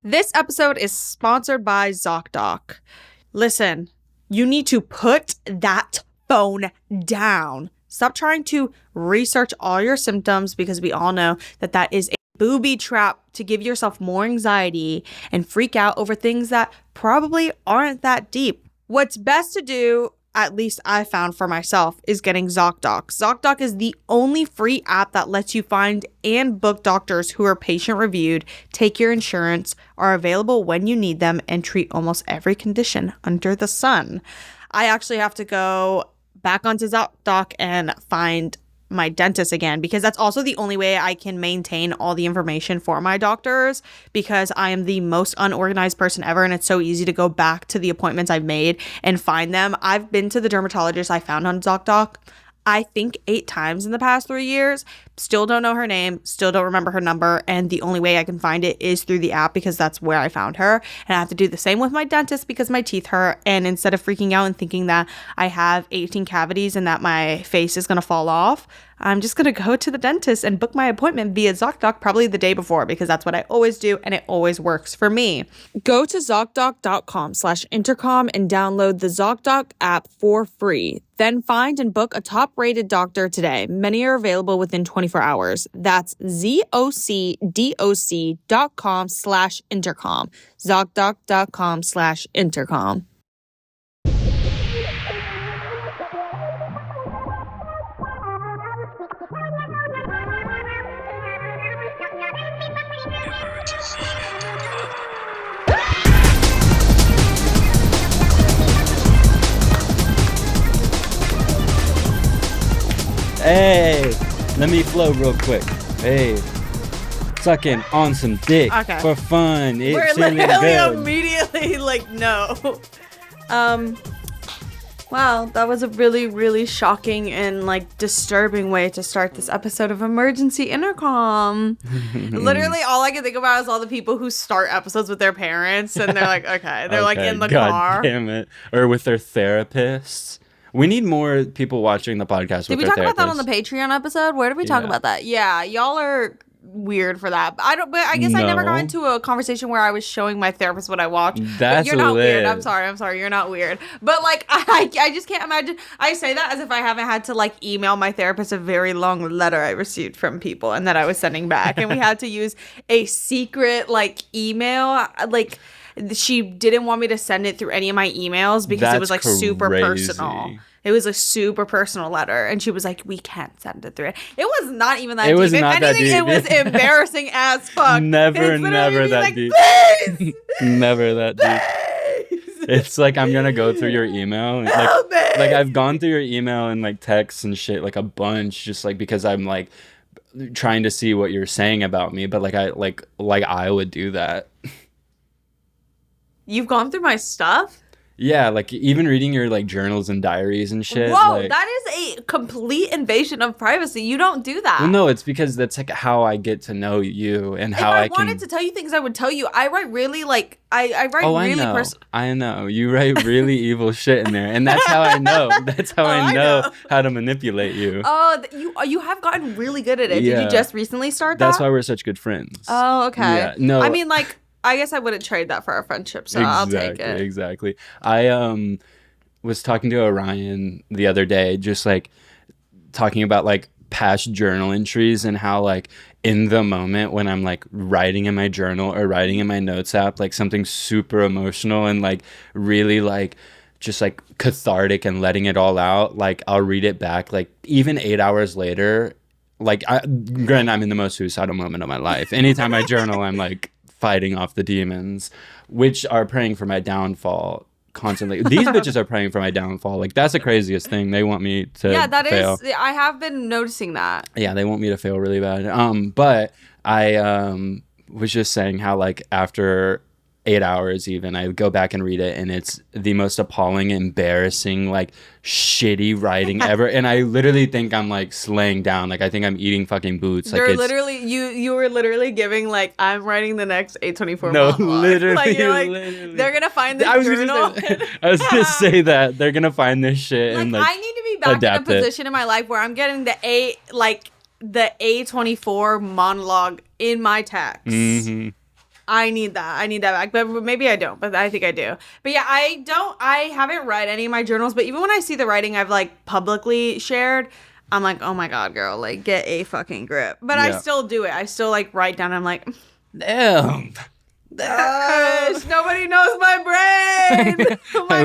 This episode is sponsored by ZocDoc. Listen, you need to put that phone down. Stop trying to research all your symptoms because we all know that that is a booby trap to give yourself more anxiety and freak out over things that probably aren't that deep. What's best to do, at least I found for myself, is getting ZocDoc. ZocDoc is the only free app that lets you find and book doctors who are patient reviewed, take your insurance, are available when you need them, and treat almost every condition under the sun. I actually have to go back onto ZocDoc and find my dentist again because that's also the only way I can maintain all the information for my doctors because I am the most unorganized person ever and it's so easy to go back to the appointments I've made and find them. I've been to the dermatologist I found on ZocDoc I think 8 times in the past 3 years. Still don't know her name, still don't remember her number, and the only way I can find it is through the app because that's where I found her. And I have to do the same with my dentist because my teeth hurt, and instead of freaking out and thinking that I have 18 cavities and that my face is going to fall off, I'm just going to go to the dentist and book my appointment via ZocDoc probably the day before because that's what I always do and it always works for me. Go to ZocDoc.com/intercom and download the ZocDoc app for free. Then find and book a top-rated doctor today. Many are available within 24 hours. That's ZocDoc.com/intercom. ZocDoc.com/intercom. Hey, let me flow real quick. Hey, sucking on some dick for fun. We're literally immediately like, no. Wow, that was a really, really shocking and like disturbing way to start this episode of Emergency Intercom. Literally, all I can think about is all the people who start episodes with their parents and they're like, okay, they're like in the car. God damn it. Or with their therapists. We need more people watching the podcast with their therapists. Did we talk about that on the Patreon episode? Where did we talk about that? Yeah, y'all are weird for that. But I guess I never got into a conversation where I was showing my therapist what I watched. That's you're not lit. weird. I'm sorry. You're not weird. But like I just can't imagine. I say that as if I haven't had to like email my therapist a very long letter I received from people and that I was sending back, and we had to use a secret like email like. She didn't want me to send it through any of my emails because it was like super personal. It was a super personal letter. And she was like, we can't send it through it. It was not even that deep. Was if not anything, that deep. it was embarrassing as fuck. Never that like, deep. Please! Never that deep. It's like I'm gonna go through your email. And, like I've gone through your email and like texts and shit like a bunch just like because I'm like trying to see what you're saying about me. But like I would do that. You've gone through my stuff? Yeah, like even reading your like journals and diaries and shit. Whoa, like, that is a complete invasion of privacy. You don't do that. Well, no, it's because that's like how I get to know you and how I wanted to tell you things I would tell you. I write really like I write really personal. I know. You write really evil shit in there, and that's how I know. That's how I know how to manipulate you. Oh, you have gotten really good at it. Yeah. Did you just recently start that? That's why we're such good friends. Oh, okay. Yeah, no. I mean, like, I guess I wouldn't trade that for our friendship, so I'll take it. Exactly. I was talking to Orion the other day, just like talking about like past journal entries and how like in the moment when I'm like writing in my journal or writing in my notes app, like something super emotional and like really like just like cathartic and letting it all out, like I'll read it back like even 8 hours later. Like granted, I'm in the most suicidal moment of my life. Anytime I journal, I'm like fighting off the demons, which are praying for my downfall constantly. These bitches are praying for my downfall. Like that's the craziest thing. They want me to fail. I have been noticing that. Yeah, they want me to fail really bad. But I was just saying how like after 8 hours even, I go back and read it and it's the most appalling, embarrassing, like shitty writing ever. And I literally think I'm like slaying down. Like I think I'm eating fucking boots. They're like literally you were literally giving like I'm writing the next 824 No, monologue. literally, like, you're like, literally. They're gonna find this journal. I was gonna say that they're gonna find this shit like, and like I need to be back in a position in my life where I'm getting the A24 monologue in my text. Mm-hmm. I need that back. But maybe I don't, but I think I do. But yeah, I haven't read any of my journals, but even when I see the writing I've like publicly shared, I'm like, oh my God, girl, like get a fucking grip. But I still do it. I still like write down. I'm like, damn. Nobody knows my brain. My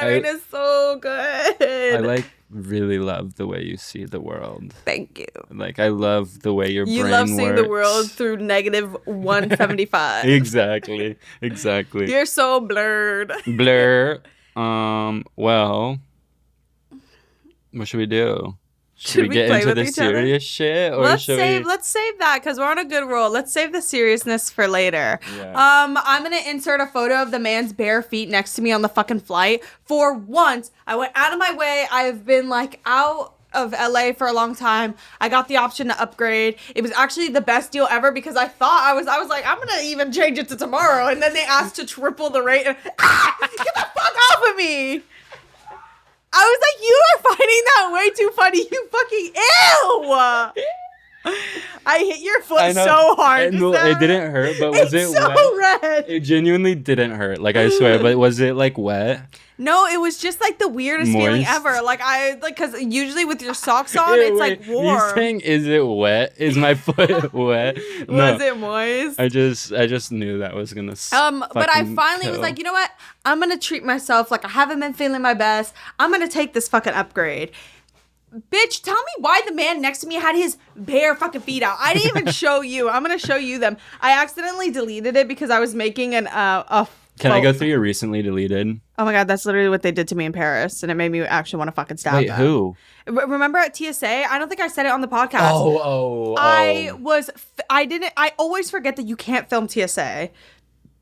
brain is so good. I like really love the way you see the world. Thank you. Like I love the way your brain works. You love seeing the world through negative 175. Exactly. You're so blurred. Well, what should we do? Should we get into the serious shit, or let's save that because we're on a good roll. Let's save the seriousness for later. Yeah. I'm gonna insert a photo of the man's bare feet next to me on the fucking flight. For once, I went out of my way. I've been like out of LA for a long time. I got the option to upgrade. It was actually the best deal ever because I thought I was like, I'm gonna even change it to tomorrow, and then they asked to triple the rate. And, get the fuck off of me! I was like, you are finding that way too funny. You fucking ew! I hit your foot so hard. It didn't hurt, but was it so wet? Red. It genuinely didn't hurt. Like I swear, but was it like wet? No, it was just like the weirdest feeling ever. Like because usually with your socks on, it's like warm. You saying, is it wet? Is my foot wet? No. Was it moist? I just knew that was gonna. But I finally was like, you know what? I'm gonna treat myself. Like I haven't been feeling my best. I'm gonna take this fucking upgrade. Bitch, tell me why the man next to me had his bare fucking feet out. I didn't even show you. I'm gonna show you them. I accidentally deleted it because I was making Can I go through your recently deleted? Oh my God, that's literally what they did to me in Paris, and it made me actually want to fucking stab them. Wait, who? Remember at TSA? I don't think I said it on the podcast. Oh. I always forget that you can't film TSA.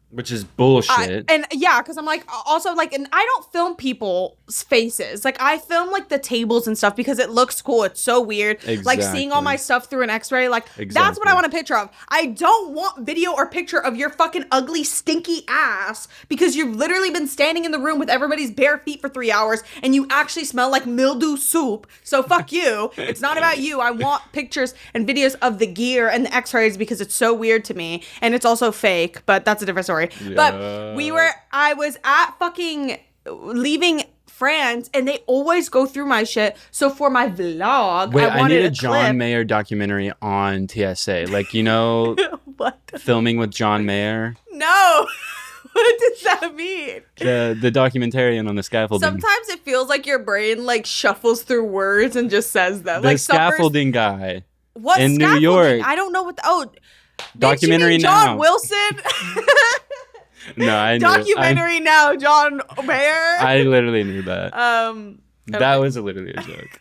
Which is bullshit. Because I'm like, also like, and I don't film people's faces. Like I film like the tables and stuff because it looks cool. It's so weird. Exactly. Like seeing all my stuff through an x-ray. Like that's what I want a picture of. I don't want video or picture of your fucking ugly, stinky ass because you've literally been standing in the room with everybody's bare feet for 3 hours and you actually smell like mildew soup. So fuck you. It's not about you. I want pictures and videos of the gear and the x-rays because it's so weird to me. And it's also fake, but that's a different story. Yeah. But I was at fucking leaving France and they always go through my shit. So for my vlog, I need a John Mayer documentary on TSA. Like, you know, what? Filming with John Mayer. No. What does that mean? The documentarian on the scaffolding. Sometimes it feels like your brain like shuffles through words and just says them. The like scaffolding guy. What in scaffolding? New York? I don't know what documentary John now. Wilson? No, I knew. Documentary now, John Mayer. I literally knew that. That was literally a joke.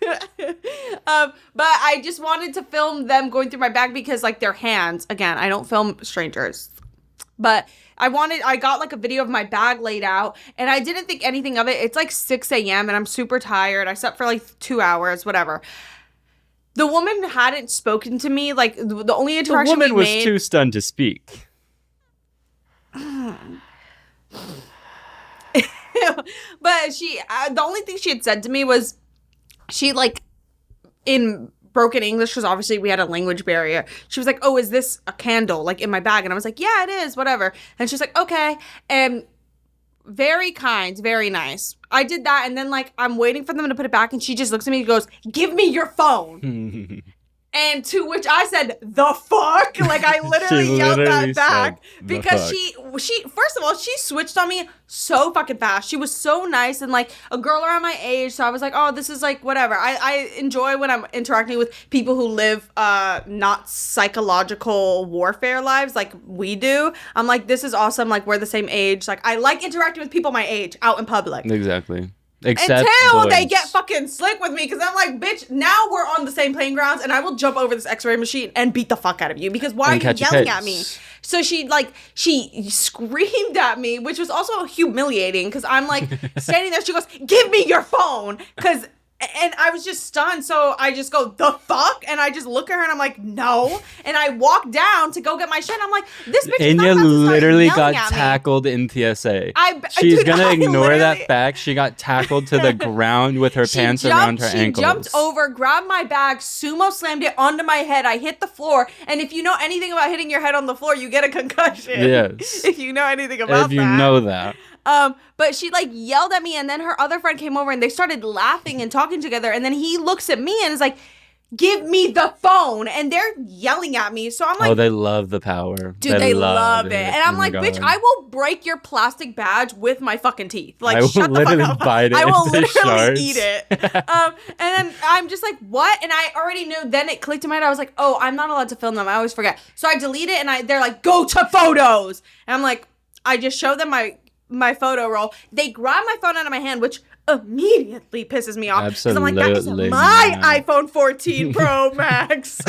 But I just wanted to film them going through my bag because like their hands. Again, I don't film strangers. But I got like a video of my bag laid out and I didn't think anything of it. It's like 6 a.m. and I'm super tired. I slept for like 2 hours, whatever. The woman hadn't spoken to me. Like the only interaction we made. The woman was too stunned to speak. But she, the only thing she had said to me was, she like, in broken English, because obviously we had a language barrier. She was like, "Oh, is this a candle like in my bag?" And I was like, "Yeah, it is, whatever." And she's like, "Okay." And very kind, very nice. I did that, and then like I'm waiting for them to put it back, and she just looks at me and goes, "Give me your phone." And to which I said, "The fuck?" Like I literally yelled that back because she first of all, she switched on me so fucking fast. She was so nice and like a girl around my age. So I was like, oh, this is like whatever. I enjoy when I'm interacting with people who live not psychological warfare lives like we do. I'm like, this is awesome. Like we're the same age. Like I like interacting with people my age out in public. Exactly. Until they get fucking slick with me, because I'm like, bitch, now we're on the same playing grounds and I will jump over this x-ray machine and beat the fuck out of you because why are you yelling at me? So she screamed at me, which was also humiliating because I'm like standing there. She goes, "Give me your phone," because And I was just stunned. So I just go, the fuck? And I just look at her and I'm like, no. And I walk down to go get my shit. And I'm like, this bitch is not about to start literally got yelling at me. tackled in TSA. She's going to ignore that fact. She got tackled to the ground with her pants around her ankles. She jumped over, grabbed my bag, sumo slammed it onto my head. I hit the floor. And if you know anything about hitting your head on the floor, you get a concussion. Yes. If you know anything about that. If you know that. But she like yelled at me, and then her other friend came over and they started laughing and talking together. And then he looks at me and is like, give me the phone. And they're yelling at me. So I'm like, oh, they love the power. Dude, they love it. And I'm like, bitch, I will break your plastic badge with my fucking teeth. Like, shut the fuck up. Bite it I will literally shards. eat it. And then I'm just like, what? And I already knew. Then it clicked in my head. I was like, oh, I'm not allowed to film them. I always forget. So I delete it, and they're like, go to photos. And I'm like, I just show them my photo roll. They grab my phone out of my hand, which immediately pisses me off. Because I'm like, that is my iPhone 14 Pro Max.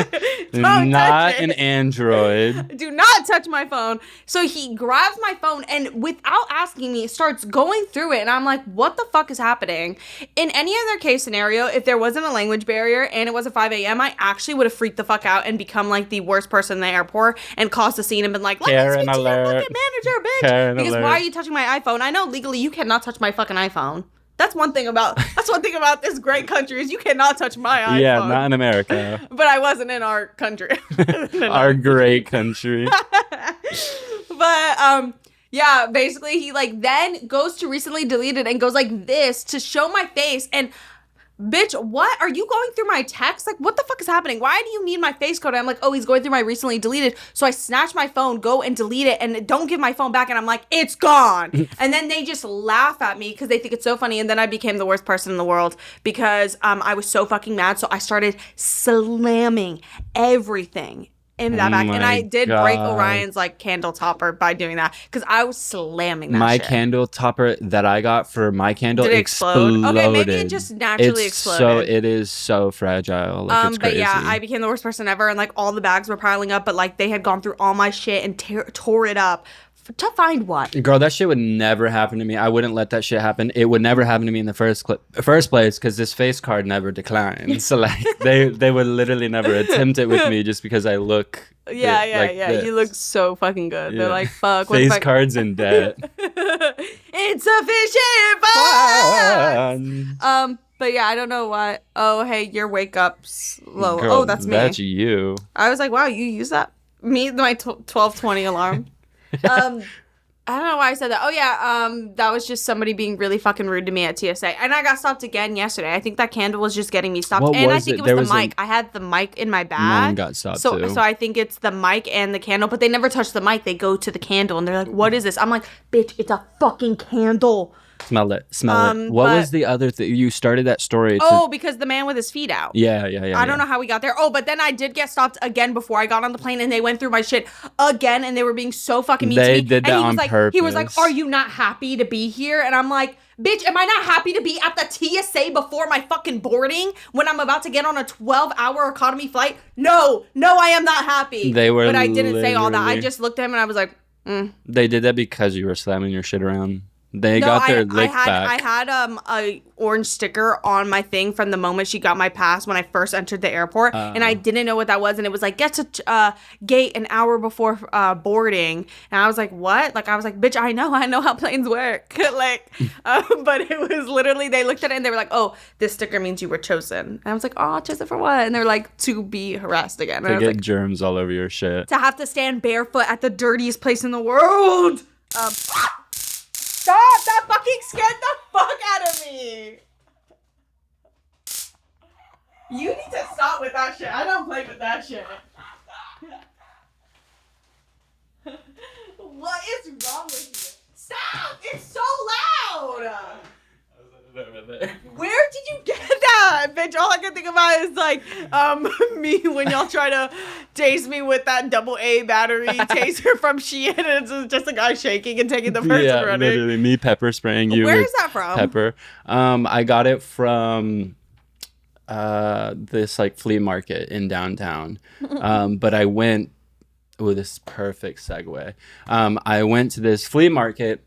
Not an Android. Do not touch my phone. So he grabs my phone and without asking me, starts going through it. And I'm like, what the fuck is happening? In any other case scenario, if there wasn't a language barrier and it was at 5 a.m., I actually would have freaked the fuck out and become like the worst person in the airport and caused a scene and been like, let me speak to your fucking manager, bitch. Karen because alert. why are you touching my iPhone? I know legally you cannot touch my fucking iPhone. That's one thing about this great country is you cannot touch my iPhone. Yeah, not in America. But I wasn't in our country. Our great country. But yeah, basically he like then goes to recently deleted and goes like this to show my face and bitch, what? Are you going through my text? Like, what the fuck is happening? Why do you need my face code? And I'm like, oh, he's going through my recently deleted. So I snatch my phone, go and delete it, and don't give my phone back. And I'm like, it's gone. And then they just laugh at me because they think it's so funny. And then I became the worst person in the world because I was so fucking mad. So I started slamming everything in that back. And I did break Orion's like candle topper by doing that because I was slamming that shit. Candle topper that I got for my candle exploded. Okay, maybe it just naturally exploded. So it is so fragile. Like it's crazy. But yeah, I became the worst person ever, and like all the bags were piling up, but like they had gone through all my shit and tore it up. To find what? Girl, that shit would never happen to me. I wouldn't let that shit happen. It would never happen to me in the first place because this face card never declined. So like they would literally never attempt it with me just because I look. Yeah. This. You look so fucking good. Yeah. They're like, fuck. Face cards in debt. Insufficient funds. But yeah, I don't know why. Oh, hey, your wake up's low. Girl, oh, that's me. That's you. I was like, wow, you use that? Me, my 12:20 alarm. I don't know why I said that. Oh yeah, that was just somebody being really fucking rude to me at TSA, and I got stopped again yesterday. I think that candle was just getting me stopped, and I think it was the mic. I had the mic in my bag. Mine got stopped too. So I think it's the mic and the candle, but they never touch the mic. They go to the candle, and they're like, "What is this?" I'm like, "Bitch, it's a fucking candle." Smell it. What was the other thing? You started that story. Because the man with his feet out. Yeah. I don't know how we got there. Oh, but then I did get stopped again before I got on the plane, and they went through my shit again, and they were being so fucking mean to me. They did that on purpose. He was like, "Are you not happy to be here?" And I'm like, bitch, am I not happy to be at the TSA before my fucking boarding when I'm about to get on a 12-hour economy flight? No, I am not happy. But I didn't say all that. I just looked at him and I was like, They did that because you were slamming your shit around. They got their lick back. I had a orange sticker on my thing from the moment she got my pass when I first entered the airport, and I didn't know what that was, and it was like, get to gate an hour before boarding, and I was like, what? Like, I was like, bitch, I know how planes work. But it was literally, they looked at it and they were like, oh, this sticker means you were chosen. And I was like, oh, chosen for what? And they're like, to be harassed again. And to get germs all over your shit. To have to stand barefoot at the dirtiest place in the world. Stop! That fucking scared the fuck out of me! You need to stop with that shit. I don't play with that shit. What is wrong with you? Stop! It's so loud! Where did you get that? Bitch, all I can think about is like me when y'all try to tase me with that AA battery taser from Shein, and it's just a guy shaking and taking the person running. Literally me pepper spraying you. Where is that from? Pepper. I got it from this like flea market in downtown. But I went. Oh, this is perfect segue. I went to this flea market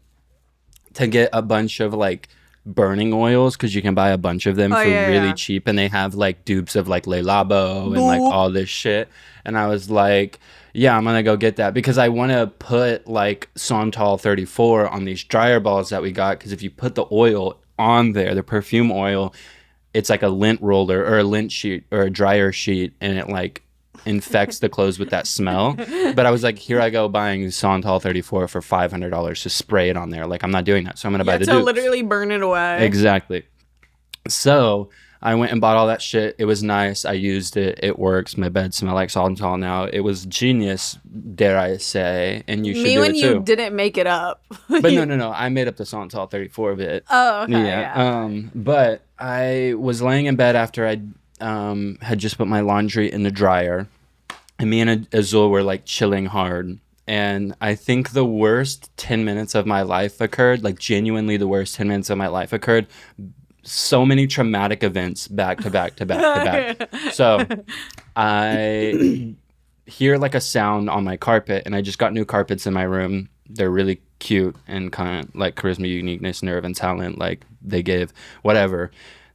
to get a bunch of like burning oils because you can buy a bunch of them for really cheap, and they have like dupes of like Le Labo and like all this shit. And I was like, yeah, I'm gonna go get that because I want to put like Santal 34 on these dryer balls that we got, because if you put the oil on there, the perfume oil, it's like a lint roller or a lint sheet or a dryer sheet, and it like infects the clothes with that smell. But I was like, here I go buying Santal 34 for $500 to spray it on there. Like, I'm not doing that, so I'm gonna buy the dupes. Literally burn it away. Exactly. So I went and bought all that shit. It was nice. I used it. It works. My bed smell like Santal now. It was genius, dare I say. And you should do it too. Me when you didn't make it up. But no. I made up the Santal 34 bit. Oh, okay. Yeah. But I was laying in bed after I had just put my laundry in the dryer, and me and Azul were like chilling hard. And I think the worst 10 minutes of my life occurred, like genuinely the worst 10 minutes of my life occurred. So many traumatic events back to back to back to back. So I hear like a sound on my carpet, and I just got new carpets in my room. They're really cute and kind of like charisma, uniqueness, nerve, and talent. Like they give whatever.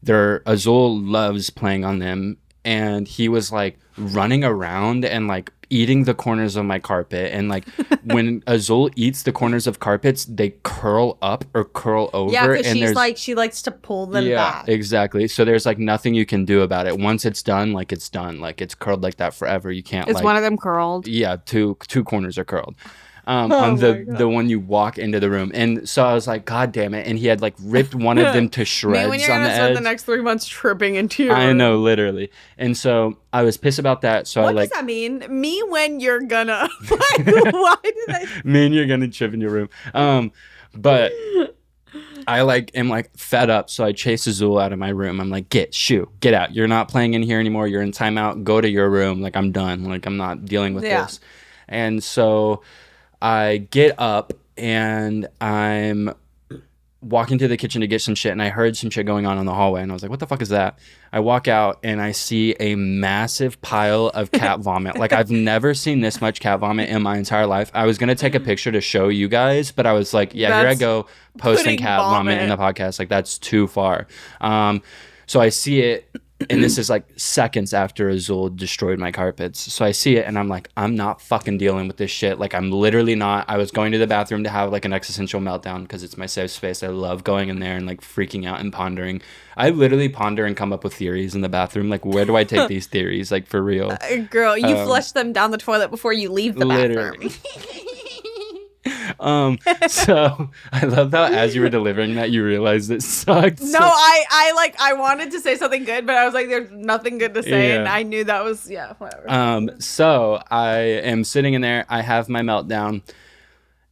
Azul loves playing on them, and he was like running around and like eating the corners of my carpet. And like when Azul eats the corners of carpets, they curl up or curl over. Yeah, because she likes to pull them back. Yeah, exactly. So there's like nothing you can do about it. Once it's done, like it's done. Like it's curled like that forever. You can't. Is one of them curled? Yeah, two corners are curled. On the one you walk into the room. And so I was like, God damn it. And he had like ripped one of them to shreds when you're on the edge. Spend the next 3 months tripping into your I know, literally. And so I was pissed about that. So what does that mean? Me when you're gonna like, why did I me and you're gonna trip in your room. But I like am like fed up, so I chase Azul out of my room. I'm like, get out. You're not playing in here anymore. You're in timeout. Go to your room. Like I'm done. Like I'm not dealing with this. And so I get up and I'm walking to the kitchen to get some shit, and I heard some shit going on in the hallway, and I was like, what the fuck is that? I walk out and I see a massive pile of cat vomit. Like I've never seen this much cat vomit in my entire life. I was going to take a picture to show you guys, but I was like, here I go posting cat vomit in the podcast. Like that's too far. So I see it, and this is like seconds after Azul destroyed my carpets. So I see it and I'm like, I'm not fucking dealing with this shit. Like I'm literally not. I was going to the bathroom to have like an existential meltdown because it's my safe space. I love going in there and like freaking out and pondering. I literally ponder and come up with theories in the bathroom. Like where do I take these theories? Like for real. Girl, you flush them down the toilet before you leave the bathroom. So I love how as you were delivering that you realized it sucked. No, I wanted to say something good, but I was like, there's nothing good to say, and I knew that was whatever. So I am sitting in there, I have my meltdown,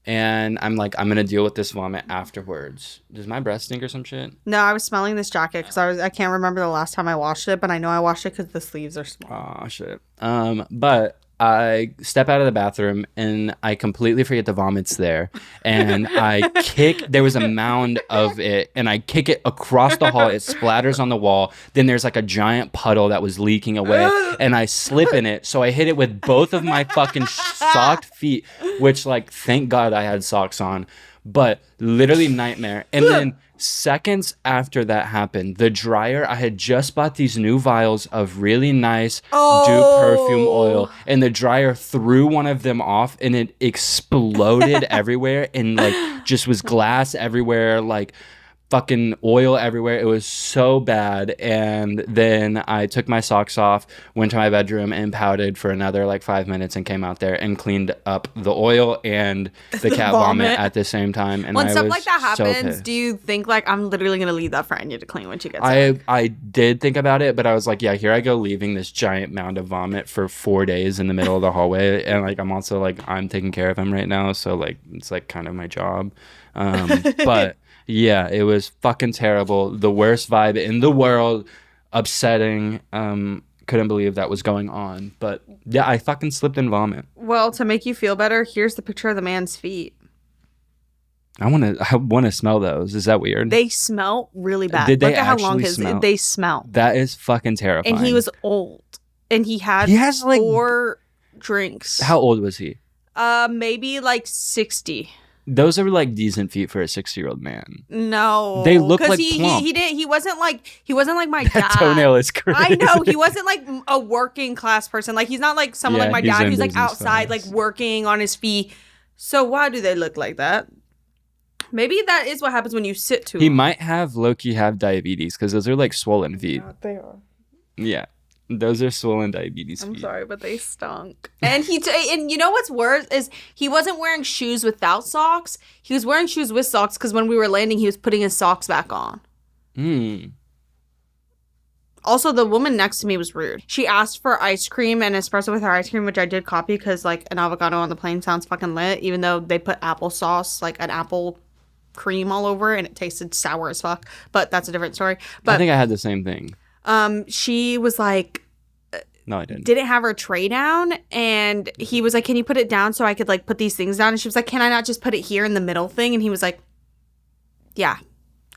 and I'm like, I'm gonna deal with this vomit afterwards. Does my breath stink or some shit? No, I was smelling this jacket because I can't remember the last time I washed it, but I know I washed it because the sleeves are small. Oh shit. But I step out of the bathroom and I completely forget the vomit's there, and there was a mound of it, and I kick it across the hall. It splatters on the wall. Then there's like a giant puddle that was leaking away, and I slip in it. So I hit it with both of my fucking socked feet, which like thank God I had socks on, but literally nightmare. And then seconds after that happened, the dryer, I had just bought these new vials of really nice dupe perfume oil, and the dryer threw one of them off and it exploded everywhere, and like just was glass everywhere, like fucking oil everywhere. It was so bad. And then I took my socks off, went to my bedroom and pouted for another like 5 minutes, and came out there and cleaned up the oil and the cat vomit at the same time. And when stuff like that happens, do you think like I'm literally gonna leave that for Enya to clean when she gets back? I did think about it, but I was like, yeah, here I go leaving this giant mound of vomit for 4 days in the middle of the hallway, and like I'm also like I'm taking care of him right now, so like it's like kind of my job. But yeah, it was fucking terrible. The worst vibe in the world. Upsetting. Couldn't believe that was going on. But yeah, I fucking slipped in vomit. Well, to make you feel better, here's the picture of the man's feet. I wanna smell those. Is that weird? They smell really bad. Did they Look at how long smell? They smell. That is fucking terrifying. And he was old. And he has like 4 drinks. How old was he? Maybe like 60. Those are like decent feet for a 60-year-old man. No, They look like he wasn't like my dad. Toenail is crazy. I know he wasn't like a working class person. Like he's not like someone like my dad who's like outside like working on his feet. So why do they look like that? Maybe that is what happens when you sit too long. He might have low-key have diabetes because those are like swollen feet. Yeah, they are. Yeah. Those are swollen diabetes feet. I'm sorry, but they stunk. And and you know what's worse is he wasn't wearing shoes without socks. He was wearing shoes with socks because when we were landing, he was putting his socks back on. Also, the woman next to me was rude. She asked for ice cream and espresso with her ice cream, which I did copy because like an avocado on the plane sounds fucking lit, even though they put applesauce, like an apple cream all over, and it tasted sour as fuck. But that's a different story. But I think I had the same thing. She was like, no, I didn't. Didn't have her tray down, and he was like, can you put it down so I could like put these things down? And she was like, can I not just put it here in the middle thing? And he was like, yeah,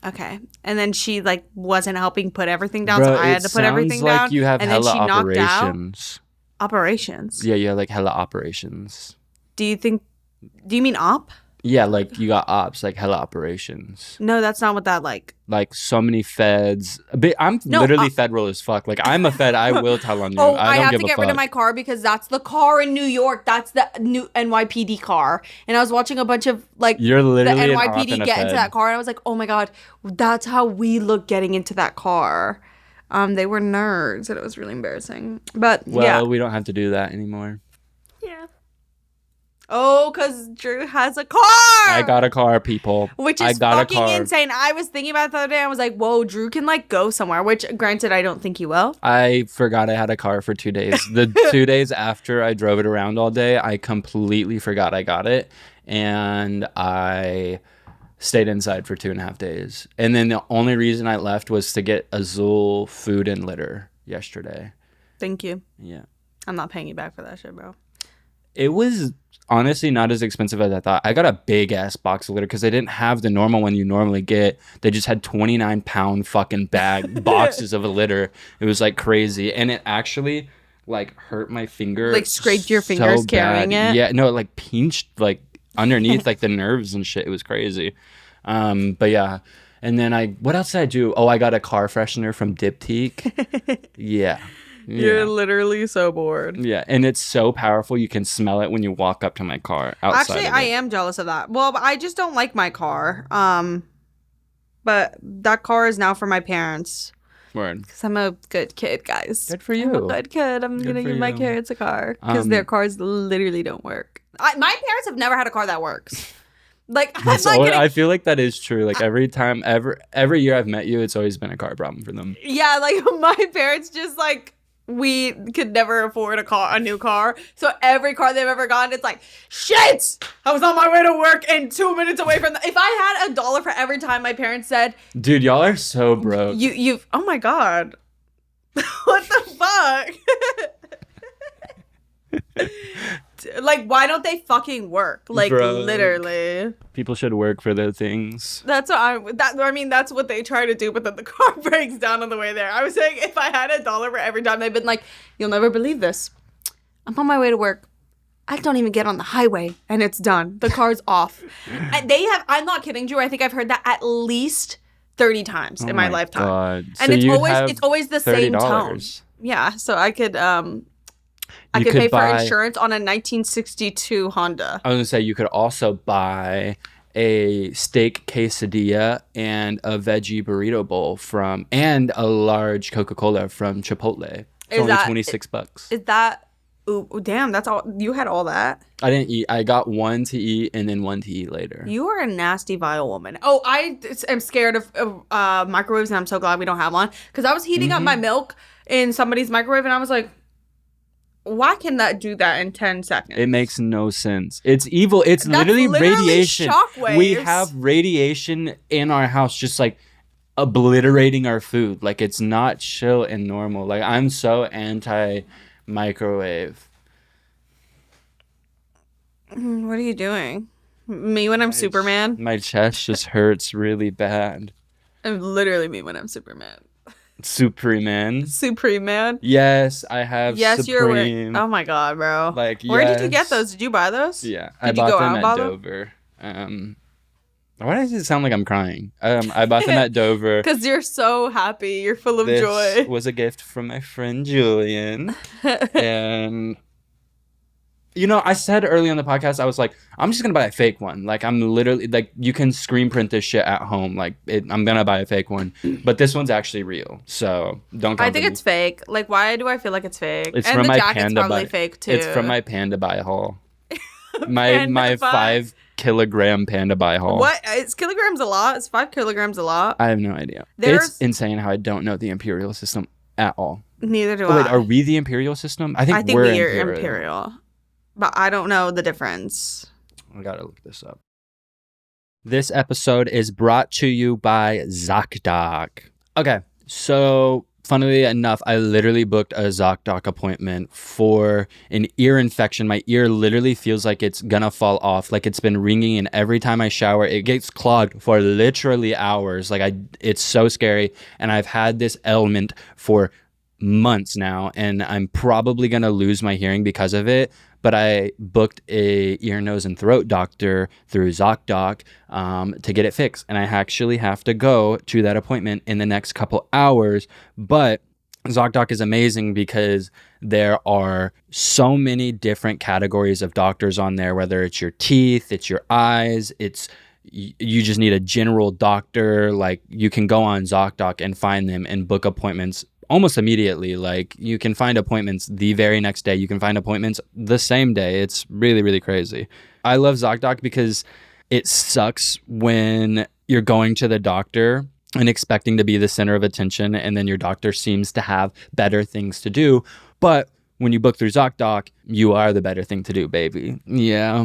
okay. And then she like wasn't helping put everthing down, so I had to put everything down. Like you have and hella then she knocked operations. Out. Operations. Yeah, you have like hella operations. Do you mean op? Yeah, like you got ops, like hella operations. No, that's not what that like. Like so many feds. I'm literally federal as fuck. Like I'm a fed. I will tell on you. Oh, I don't have give to a get fuck. rid of my car because that's the car in New York. That's the new NYPD car. And I was watching a bunch of like You're literally the NYPD get into that car, and I was like, oh my god, that's how we look getting into that car. They were nerds, and it was really embarrassing. But yeah, we don't have to do that anymore. Yeah. Oh, because Drew has a car. I got a car, people. Which is fucking insane. I was thinking about it the other day. I was like, whoa, Drew can like go somewhere. Which, granted, I don't think he will. I forgot I had a car for 2 days. The 2 days after I drove it around all day, I completely forgot I got it. And I stayed inside for 2.5 days. And then the only reason I left was to get Azul food and litter yesterday. Thank you. Yeah. I'm not paying you back for that shit, bro. It was honestly not as expensive as I thought. I got a big ass box of litter because they didn't have the normal one you normally get. They just had 29-pound fucking boxes of a litter. It was like crazy, and it actually like hurt my finger. Like scraped your fingers carrying it. Yeah, no, it like pinched like underneath like the nerves and shit. It was crazy. But yeah. And then what else did I do? Oh, I got a car freshener from Diptyque. Yeah. You're literally so bored. Yeah, and it's so powerful. You can smell it when you walk up to my car outside. Actually, I am jealous of that. Well, I just don't like my car. But that car is now for my parents. Word. Because I'm a good kid, guys. Good for you. I'm a good kid. I'm going to give my parents a car. Because their cars literally don't work. My parents have never had a car that works. Like, I feel like that is true. Like every year I've met you, it's always been a car problem for them. Yeah, like my parents just like, we could never afford a new car. So every car they've ever gotten, it's like, shit! I was on my way to work and 2 minutes away from if I had $1 for every time my parents said, dude, y'all are so broke. You've oh my god. What the fuck? Like, why don't they fucking work? Like, Bro, literally. People should work for their things. That's what that's what they try to do, but then the car breaks down on the way there. I was saying if I had $1 for every time they've been like, you'll never believe this. I'm on my way to work. I don't even get on the highway and it's done. The car's off. And I'm not kidding, Drew. I think I've heard that at least 30 times in my lifetime. God. And so it's always the same tone. Yeah, so I could pay for insurance on a 1962 Honda. I was gonna say you could also buy a steak quesadilla and a veggie burrito bowl and a large Coca-Cola from Chipotle. It's only $26. Is that? Ooh, damn! That's all you had. All that. I didn't eat. I got one to eat and then one to eat later. You are a nasty, vile woman. Oh, I am scared of microwaves, and I'm so glad we don't have one because I was heating up my milk in somebody's microwave, and I was like, why can that do that in 10 seconds? It makes no sense. It's evil. It's literally radiation. Shockwaves. We have radiation in our house just like obliterating our food. Like it's not chill and normal. Like I'm so anti-microwave. What are you doing? Me when I'm Superman? My chest just hurts really bad. I'm literally me when I'm Superman. Supreme. Yes, I have. Yes, Supreme. Oh my god, bro! Like, where did you get those? Did you buy those? Yeah, I bought them at Dover. Why does it sound like I'm crying? I bought them at Dover. Because you're so happy. You're full of This joy. was a gift from my friend Julian. And, you know, I said early on the podcast, I was like, I'm just going to buy a fake one. Like, I'm literally, like, you can screen print this shit at home. Like, I'm going to buy a fake one. But this one's actually real. So, don't come I think it's fake. Like, why do I feel like it's fake? It's and from the my jacket's Panda probably buy. fake, too. It's from my Panda buy haul. my Panda buy. 5-kilogram Panda buy haul. What? It's kilograms a lot? It's 5 kilograms a lot? I have no idea. It's insane how I don't know the imperial system at all. Neither do I. Wait, are we the imperial system? I think we're imperial. imperial. But I don't know the difference. I gotta look this up. This episode is brought to you by ZocDoc. Okay, so funnily enough, I literally booked a ZocDoc appointment for an ear infection. My ear literally feels like it's gonna fall off. Like it's been ringing, and every time I shower, it gets clogged for literally hours. Like it's so scary. And I've had this ailment for months now, and I'm probably gonna lose my hearing because of it. But I booked a ear, nose, and throat doctor through ZocDoc to get it fixed. And I actually have to go to that appointment in the next couple hours. But ZocDoc is amazing because there are so many different categories of doctors on there, whether it's your teeth, it's your eyes, you just need a general doctor. Like you can go on ZocDoc and find them and book appointments almost immediately. Like you can find appointments the very next day. You can find appointments the same day. It's really, really crazy. I love ZocDoc because it sucks when you're going to the doctor and expecting to be the center of attention, and then your doctor seems to have better things to do. But when you book through ZocDoc, you are the better thing to do, baby. Yeah.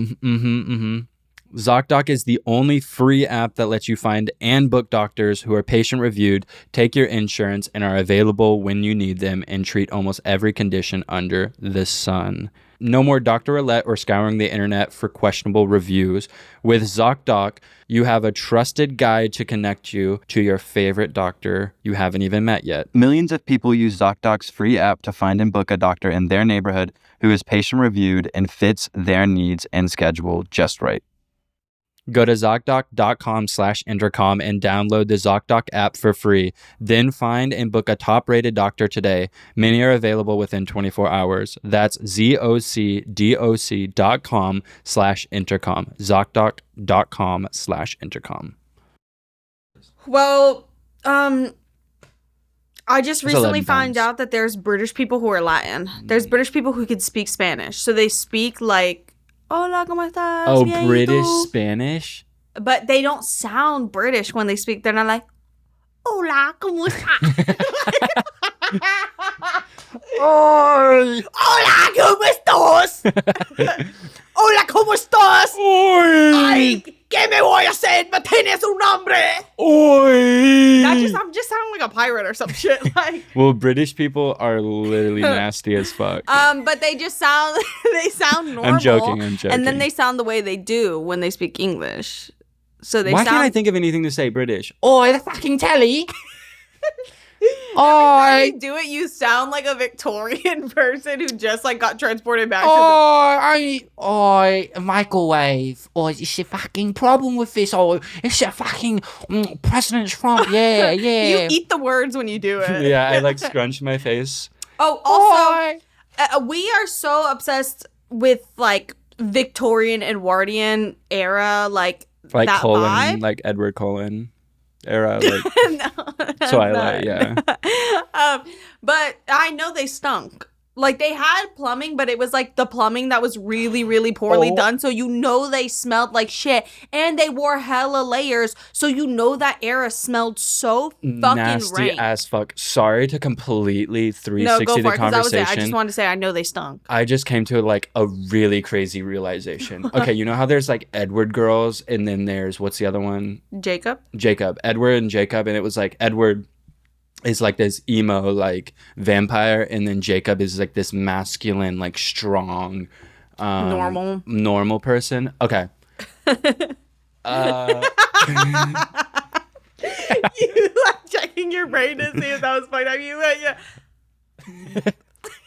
ZocDoc is the only free app that lets you find and book doctors who are patient reviewed, take your insurance, and are available when you need them and treat almost every condition under the sun. No more Dr. Roulette or scouring the internet for questionable reviews. With ZocDoc, you have a trusted guide to connect you to your favorite doctor you haven't even met yet. Millions of people use ZocDoc's free app to find and book a doctor in their neighborhood who is patient reviewed and fits their needs and schedule just right. Go to ZocDoc.com/intercom and download the ZocDoc app for free. Then find and book a top-rated doctor today. Many are available within 24 hours. That's ZocDoc.com/intercom. ZocDoc.com/intercom. Well, I just There's recently 11 found pounds. out that there's British people who are Latin. There's British people who can speak Spanish. So they speak like, hola, ¿cómo estás? Oh, Bien, ¿y British tú? Spanish? But they don't sound British when they speak. They're not like, hola, ¿cómo estás? Oi! Hola, ¿cómo estás? Hola, ¿cómo estás? Oi! Ay, ¿qué me voy a hacer? ¿Me tienes un nombre? Oi! I'm just sounding like a pirate or some shit. Like, Well, British people are literally nasty as fuck. but they just sound, they sound normal. I'm joking. And then they sound the way they do when they speak English. So they Why sound. can't I think of anything to say British? Oi, the fucking telly. When Oi. you do it, you sound like a Victorian person who just like got transported back to Oi, microwave. Oi, it's a fucking problem with this. Oh, it's a fucking President Trump. Yeah, the. yeah. You eat the words when you do it. Yeah, I like scrunch my face. Oh, also, Oi. we are so obsessed with like Victorian Edwardian era, like Like that Cullen, vibe. like Edward Cullen era. Like No, Twilight, yeah. But I know they stunk. Like they had plumbing, but it was like the plumbing that was really, really poorly done. So you know they smelled like shit, and they wore hella layers. So you know that era smelled so fucking nasty rank. as fuck. Sorry to completely No, 360 go for the it. Because that was it. I conversation. just wanted to say I know they stunk. I just came to like a really crazy realization. Okay, you know how there's like Edward girls, and then there's what's the other one? Jacob. Edward and Jacob, and it was like Edward is like this emo like vampire, and then Jacob is like this masculine like strong normal person. Okay. You like checking your brain to see if that was funny. You went,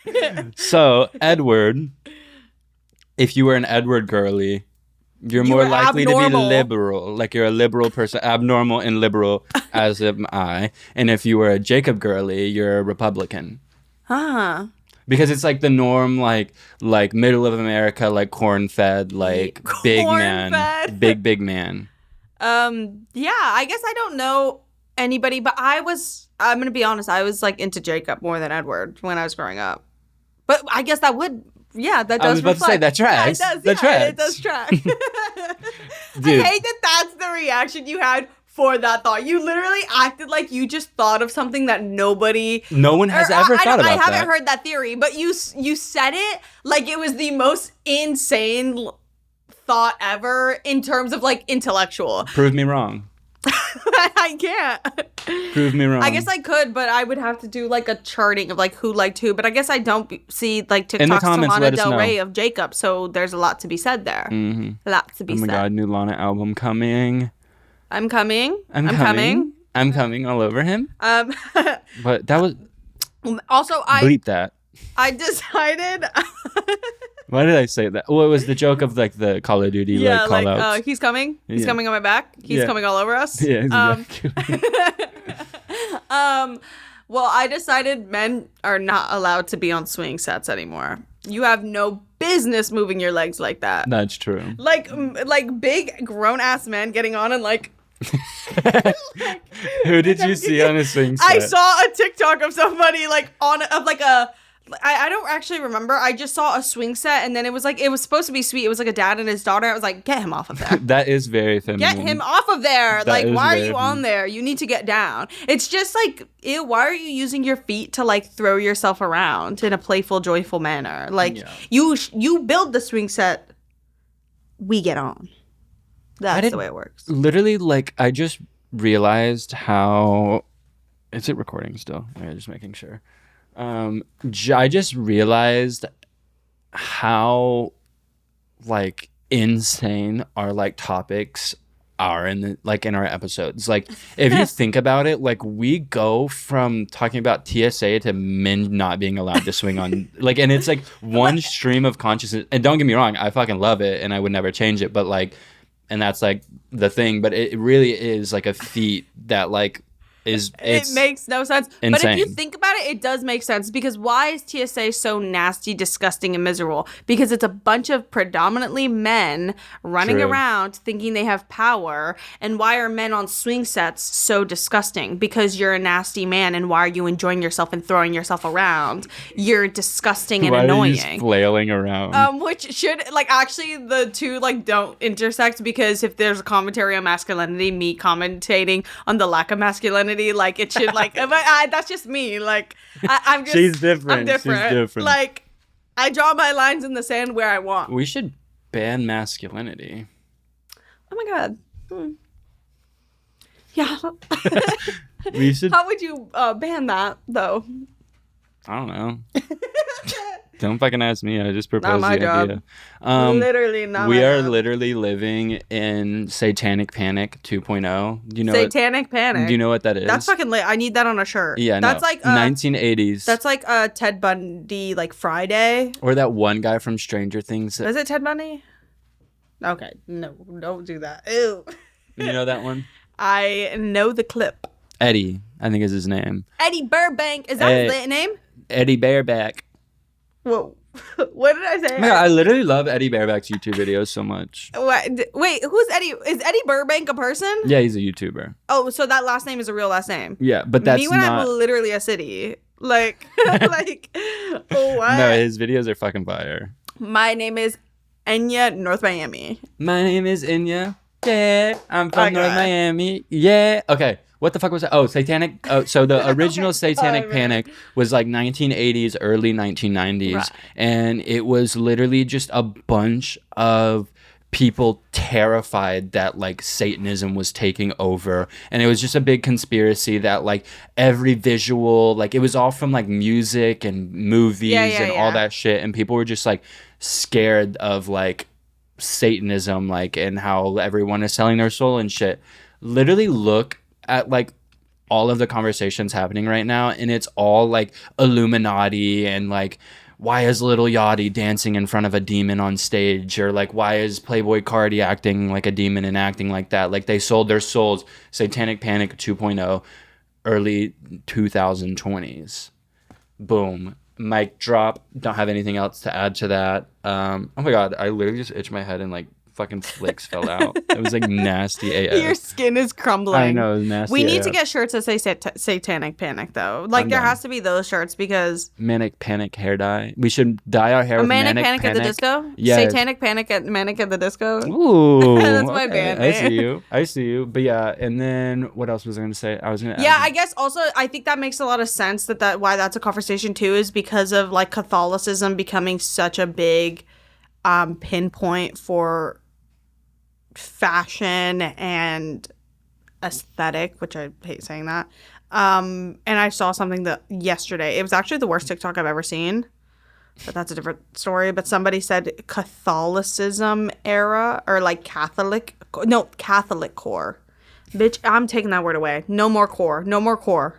yeah. So Edward, if you were an Edward girly, You're You more were likely to be abnormal. liberal. Like you're a liberal person, abnormal and liberal, as am I. And if you were a Jacob girly, you're a Republican. Huh. Because it's like the norm, like middle of America, like corn-fed, like big man, Corn-fed. big man. Yeah, I guess I don't know anybody, but I'm gonna be honest, I was like into Jacob more than Edward when I was growing up. But I guess that would, yeah, that does I was about to say, that tracks. Yeah, it does, That yeah, it tracks. does track. Dude. I hate that that's the reaction you had for that thought. You literally acted like you just thought of something that nobody... No one has ever thought about that. I haven't heard that theory, but you said it like it was the most insane thought ever in terms of like intellectual. Prove me wrong. I can't. Prove me wrong. I guess I could, but I would have to do like a charting of like who liked who. But I guess I don't see like In the TikToks to comments, Lana let us Del know. Rey of Jacob. So there's a lot to be said there. Mm-hmm. A lot to be Oh my said. God, new Lana album coming. I'm coming. I'm coming all over him. But that was... Also, Bleep that. I decided. Why did I say that? Well, it was the joke of like the Call of Duty like call outs. He's coming. He's Yeah. coming on my back. He's Yeah. coming all over us. Yeah, exactly. Well, I decided men are not allowed to be on swing sets anymore. You have no business moving your legs like that. That's true. Like big grown ass men getting on and like. Who did you see on a swing set? I saw a TikTok of somebody like I don't actually remember. I just saw a swing set and then it was supposed to be sweet. It was like a dad and his daughter. I was like, get him off of there. That is very feminine. Get him off of there. That Like, is why are very you on there? You need to get down. It's just like, ew, why are you using your feet to like throw yourself around in a playful, joyful manner? Like, Yeah. you build the swing set, we get on. That's the way it works. Literally, like, I just realized how... Is it recording still? Yeah, just making sure. I just realized how, like, insane our, like, topics are in our episodes. Like, if you think about it, like, we go from talking about TSA to men not being allowed to swing on, like, and it's like one stream of consciousness. And don't get me wrong, I fucking love it and I would never change it, but like, and that's like the thing, but it really is like a feat that like it makes no sense. insane. But if you think about it, it does make sense. Because why is TSA so nasty, disgusting, and miserable? Because it's a bunch of predominantly men running True. around thinking they have power. And why are men on swing sets so disgusting? Because you're a nasty man, and why are you enjoying yourself and throwing yourself around? You're disgusting and Why annoying. are you just flailing around? Which should, like, actually the two, like, don't intersect, because if there's a commentary on masculinity, me commentating on the lack of masculinity, like, it should, like, but that's just me, like, I'm just... She's different. I'm different. She's different. Like, I draw my lines in the sand where I want. We should ban masculinity. Oh my God. Yeah. We should... How would you ban that, though? I don't know. Don't fucking ask me. I just proposed my the job. idea. Literally not. We my are job. literally living in Satanic Panic 2.0. Do you know Satanic Panic. Do you know what that is? That's fucking lit. I need that on a shirt. Yeah, That's no. like 1980s. That's like Ted Bundy, like Friday. Or that one guy from Stranger Things. Is it Ted Bundy? Okay, no, don't do that. Ew. You know that one? I know the clip. Eddie, I think is his name. Eddie Burbank. Is that his name? Eddie Bareback. Whoa. What did I say? Man, I literally love Eddie Bareback's YouTube videos so much. Wait, who's Eddie? Is Eddie Burbank a person? Yeah, he's a YouTuber. Oh, so that last name is a real last name. Yeah, but that's Me when not... I'm literally a city. Like, like, what? No, his videos are fucking fire. My name is Enya, North Miami. My name is Enya. Yeah, I'm from Okay. North Miami. Yeah. Okay. What the fuck was that? Oh, Satanic. Oh, so the original Satanic man. Panic was like 1980s, early 1990s. Right. And it was literally just a bunch of people terrified that like Satanism was taking over. And it was just a big conspiracy that like every visual, like it was all from like music and movies and all that shit. And people were just like scared of like Satanism, like, and how everyone is selling their soul and shit. Literally look at like all of the conversations happening right now, and it's all like Illuminati and like why is Little Yachty dancing in front of a demon on stage? Or like, why is Playboy Cardi acting like a demon and acting like that? Like, they sold their souls. Satanic Panic 2.0, early 2020s. Boom. Mic drop. Don't have anything else to add to that. Oh my God, I literally just itched my head and like fucking flicks fell out. It was like nasty AF. Your skin is crumbling. I know, it was nasty. We need to AF. get shirts that say Satanic Panic, though. Like, I'm there down. has to be those shirts because... Manic Panic hair dye. We should dye our hair with Manic Panic at the Disco? Yeah. Satanic Panic at Manic at the Disco? Ooh. That's my band I name. see you. But yeah, and then what else was I going to say? I was going to Yeah, I guess also, I think that makes a lot of sense that why that's a conversation, too, is because of, like, Catholicism becoming such a big pinpoint for fashion and aesthetic, which I hate saying that. And I saw something that yesterday, it was actually the worst TikTok I've ever seen, but that's a different story. But somebody said Catholicism era, or like Catholic core. Bitch, I'm taking that word away. No more core. More core.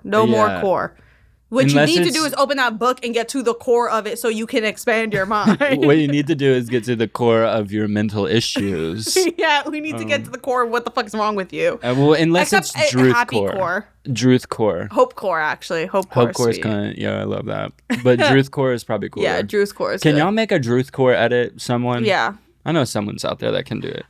What Unless you need to do is open that book and get to the core of it so you can expand your mind. What you need to do is get to the core of your mental issues. Yeah, we need to get to the core of what the fuck's wrong with you. Well, unless Except it's a Druth happy core. core. Druth core. Hope core, actually. Hope core is sweet. kind of, yeah, I love that. But Druth core is probably cooler. Yeah, Druth core is Can good. y'all make a Druth core edit? Someone? Yeah. I know someone's out there that can do it.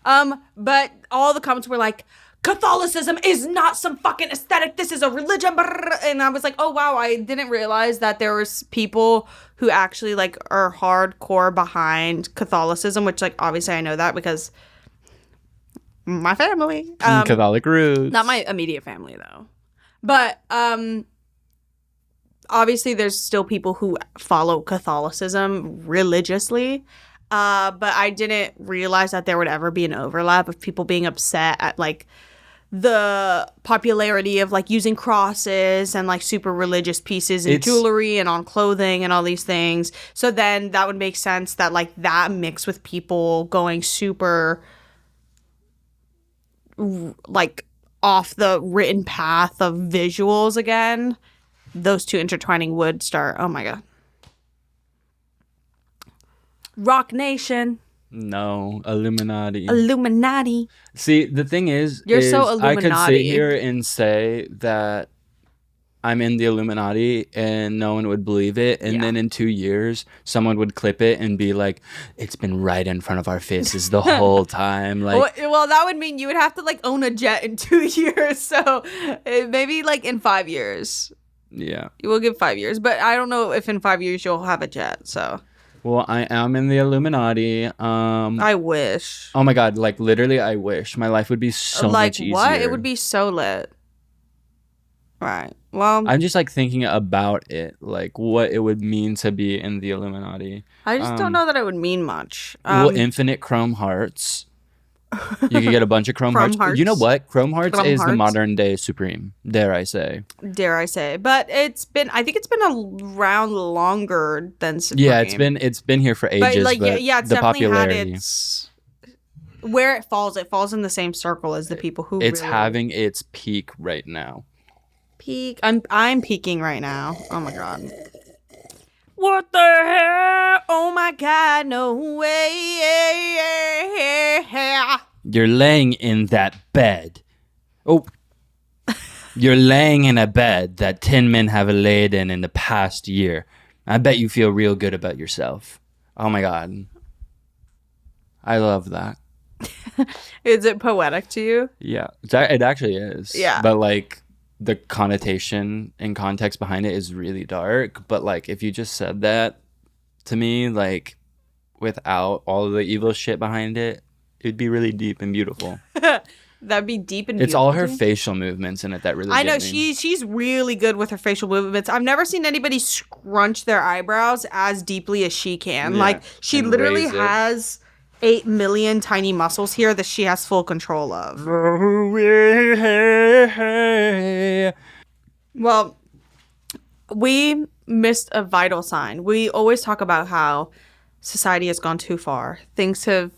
But all the comments were like, Catholicism is not some fucking aesthetic. This is a religion. And I was like, oh, wow. I didn't realize that there was people who actually, like, are hardcore behind Catholicism, which, like, obviously I know that because my family. Catholic roots. Not my immediate family, though. But obviously there's still people who follow Catholicism religiously. But I didn't realize that there would ever be an overlap of people being upset at, like, the popularity of, like, using crosses and, like, super religious pieces and jewelry and on clothing and all these things. So then that would make sense that, like, that mixed with people going super, like, off the written path of visuals again, those two intertwining would start, oh my God. Rock Nation. No, Illuminati. Illuminati. See, the thing is, You're so I could sit Illuminati. here and say that I'm in the Illuminati and no one would believe it. And then in 2 years, someone would clip it and be like, it's been right in front of our faces the whole time. Like, well, that would mean you would have to, like, own a jet in 2 years. So maybe, like, in 5 years. yeah. You will give 5 years. But I don't know if in 5 years you'll have a jet. So Well, I am in the Illuminati. I wish. Oh my God, like literally I wish. My life would be so much easier. What? It would be so lit. Right. Well, I'm just like thinking about it, like what it would mean to be in the Illuminati. I just don't know that it would mean much. Well, infinite chrome hearts. You could get a bunch of chrome hearts. You know what? Chrome hearts is the modern day Supreme, dare I say. Dare I say. But I think it's been around longer than Supreme. Yeah, it's been here for ages, but but it's the definitely popularity. had its where it falls in the same circle as the people who it's really having its peak right now. peak. I'm peaking right now. Oh my God. What the hell? Oh my God, no way. You're laying in that bed. Oh. You're laying in a bed that 10 men have laid in the past year. I bet you feel real good about yourself. Oh my God. I love that. Is it poetic to you? Yeah. It actually is. Yeah. But like the connotation and context behind it is really dark. But like if you just said that to me, like without all of the evil shit behind it, it'd be really deep and beautiful. That'd be deep and It's beautiful all her to you? facial movements in it that really I know get me. she's really good with her facial movements. I've never seen anybody scrunch their eyebrows as deeply as she can. Yeah, Like she and literally raise it. has 8 million tiny muscles here that she has full control of. Well, we missed a vital sign. We always talk about how society has gone too far. Things have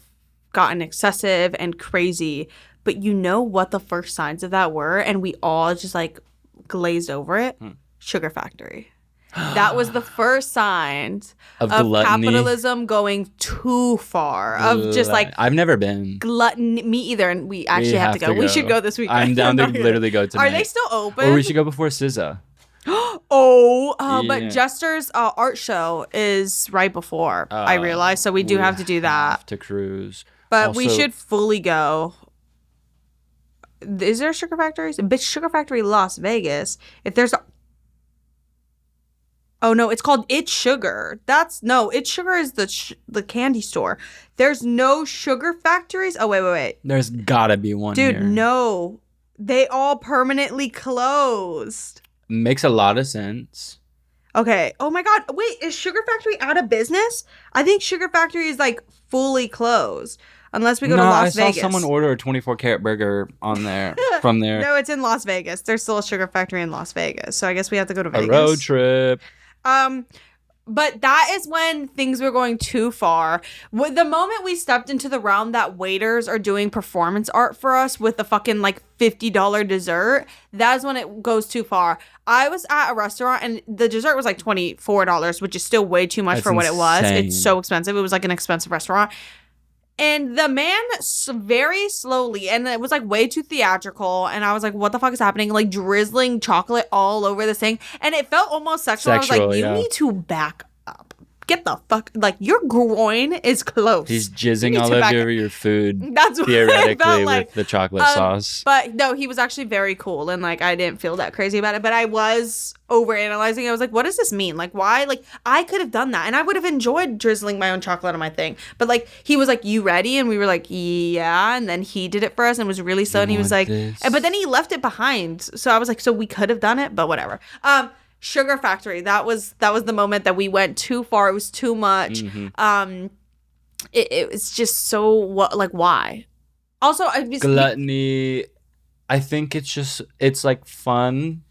gotten excessive and crazy. But you know what the first signs of that were? And we all just like glazed over it. Sugar factory. That was the first sign of of gluttony. capitalism going too far. Of just like I've never been. glutton. Me either. And we actually have to go. We should go this weekend. I'm down to literally go tonight. Are they still open? Or we should go before SZA. But Jester's art show is right before, I realized. So we do have to do that. Have to cruise. But we should fully go. Is there Sugar Factories? Bitch, Sugar Factory Las Vegas. If there's a... Oh, no, it's called It's Sugar. It's Sugar is the candy store. There's no Sugar Factories? Oh, wait. There's gotta be one Dude, here. no. They all permanently closed. Makes a lot of sense. Okay. Oh, my God. Wait, is Sugar Factory out of business? I think Sugar Factory is, like, fully closed. Unless we go to Las Vegas. I saw someone order a 24-karat burger on there from there. No, it's in Las Vegas. There's still a Sugar Factory in Las Vegas. So I guess we have to go to Vegas. A road trip. But that is when things were going too far. The moment we stepped into the realm that waiters are doing performance art for us with the fucking like $50 dessert, that's when it goes too far. I was at a restaurant and the dessert was like $24, which is still way too much for what it was. It's so expensive. It was like an expensive restaurant. And the man very slowly, and it was like way too theatrical. And I was like, what the fuck is happening? Like drizzling chocolate all over this thing. And it felt almost sexual. I was like, you need to back up. Get the fuck, like your groin is close. He's jizzing all over your food. That's what theoretically it felt like. With the chocolate sauce. But no, he was actually very cool. And like, I didn't feel that crazy about it. But I was overanalyzing. I was like, what does this mean? Like, why? Like, I could have done that. And I would have enjoyed drizzling my own chocolate on my thing. But like, he was like, you ready? And we were like, yeah. And then he did it for us and was really slow. And he was like, but then he left it behind. So I was like, so we could have done it, but whatever. Sugar Factory. That was the moment that we went too far. It was too much. Mm-hmm. It was just so why? Also, gluttony. I think it's like fun.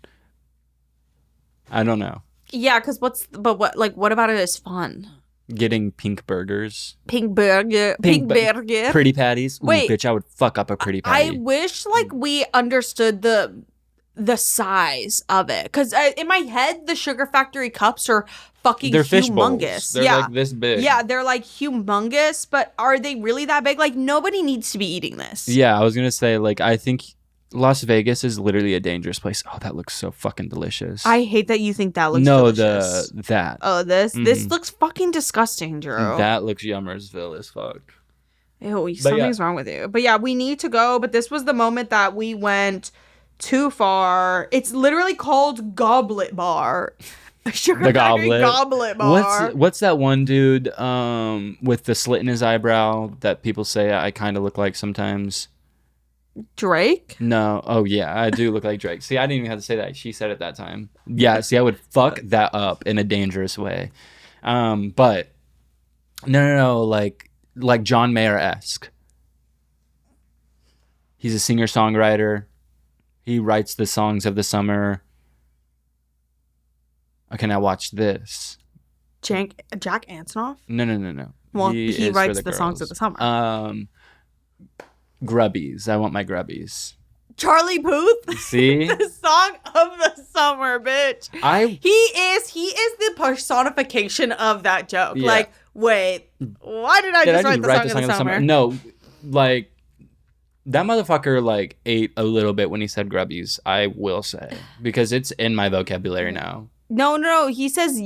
I don't know. Yeah, because what about it is fun? Getting pink burgers. Pink burger. Pretty patties. Ooh, wait, bitch, I would fuck up a pretty patty. I wish like we understood the size of it, because in my head the Sugar Factory cups are fucking they're fish humongous. Bowls. They're like this big. Yeah, they're like humongous, but are they really that big? Like nobody needs to be eating this. Yeah, I was gonna say like I think Las Vegas is literally a dangerous place. Oh, that looks so fucking delicious. I hate that you think that looks delicious. That. Oh, this looks fucking disgusting, Drew. That looks Yummersville as fuck. Ew, something's wrong with you. But yeah, we need to go. But this was the moment that we went too far. It's literally called Goblet Bar. Sugar Factory Goblet Bar. What's that one dude with the slit in his eyebrow that people say I kind of look like sometimes? Drake? No. Oh yeah, I do look like Drake. See, I didn't even have to say that. She said it that time. Yeah. See, I would fuck that up in a dangerous way. But no. Like John Mayer-esque. He's a singer-songwriter. He writes the songs of the summer. Okay, now watch this. Jack Antonoff? No. Well, he writes the songs of the summer. Grubbies. I want my grubbies. Charlie Puth? See? The song of the summer, bitch. He is the personification of that joke. Yeah. Like, wait, why did I just write the song of the summer? No, like, that motherfucker, like, ate a little bit when he said grubbies, I will say. Because it's in my vocabulary now. No, he says...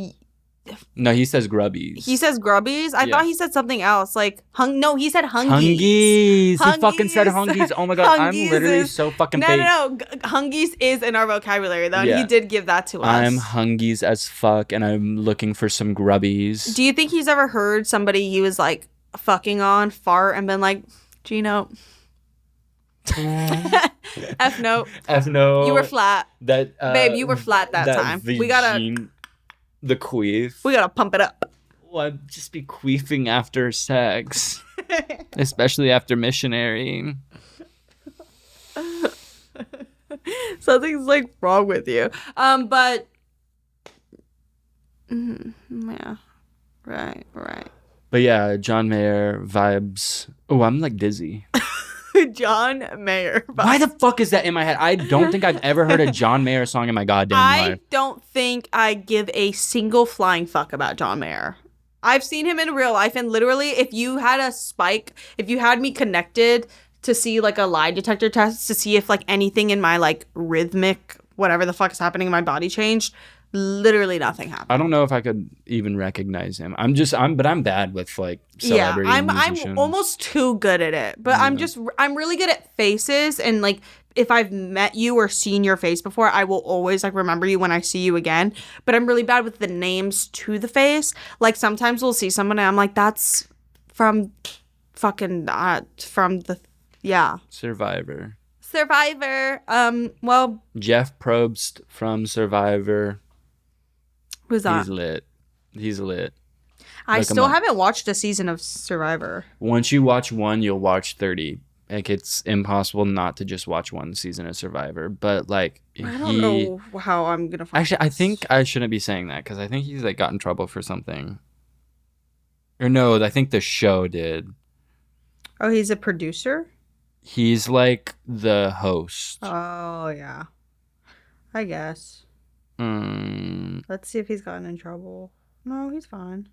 No, he says grubbies. He says grubbies? I thought he said something else. Like, he said hungies. He fucking said hungies. Oh my God, I'm literally so fucking fake. No. Hungies is in our vocabulary, though. Yeah. He did give that to us. I'm hungies as fuck, and I'm looking for some grubbies. Do you think he's ever heard somebody he was, like, fucking on fart and been like, Gino... F note. You were flat. Babe, you were flat that time. We gotta... The queef. We gotta pump it up. Well, I'd just be queefing after sex. Especially after missionary. Something's like wrong with you. But yeah. Right. But yeah, John Mayer vibes. Oh, I'm like dizzy. John Mayer. Why the fuck is that in my head? I don't think I've ever heard a John Mayer song in my goddamn life. I don't think I give a single flying fuck about John Mayer. I've seen him in real life, and literally, if you had me connected to see like a lie detector test to see if like anything in my like rhythmic, whatever the fuck is happening in my body changed, literally nothing happened. I don't know if I could even recognize him. I'm bad with like celebrity musicians. I'm almost too good at it, but I'm really good at faces, and like if I've met you or seen your face before, I will always like remember you when I see you again. But I'm really bad with the names to the face. Like sometimes we'll see someone and I'm like, that's from fucking Survivor. Well, Jeff Probst from Survivor. Who's that? He's lit. I still haven't watched a season of Survivor. Once you watch one, you'll watch 30. Like, it's impossible not to just watch one season of Survivor. But, like, I don't know how I'm going to find Actually, I think I shouldn't be saying that because I think he's, like, got in trouble for something. Or no, I think the show did. Oh, he's a producer? He's, like, the host. Oh, yeah. I guess. Let's see if he's gotten in trouble. No, he's fine.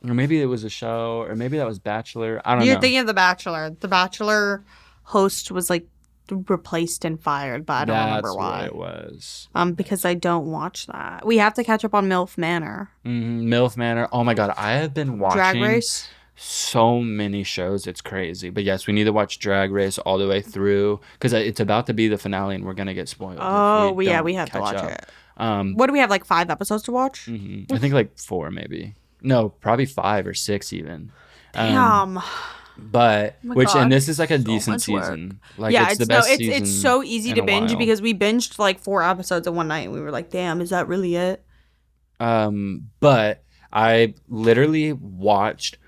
Or maybe it was a show, or maybe that was Bachelor. I don't know. You're thinking of The Bachelor. The Bachelor host was like replaced and fired, but I don't remember why. That's what it was. Because I don't watch that. We have to catch up on MILF Manor. MILF Manor. Oh my god, I have been watching Drag Race. So many shows. It's crazy. But yes, we need to watch Drag Race all the way through because it's about to be the finale, and we're gonna get spoiled. Oh, we have to watch it. What do we have? Like 5 episodes to watch? I think like 4 maybe. No, probably 5 or 6 even. Damn. But and this is like a decent season. Like it's the best season. It's so easy to binge because we binged like 4 episodes in one night and we were like, damn, is that really it? But I literally watched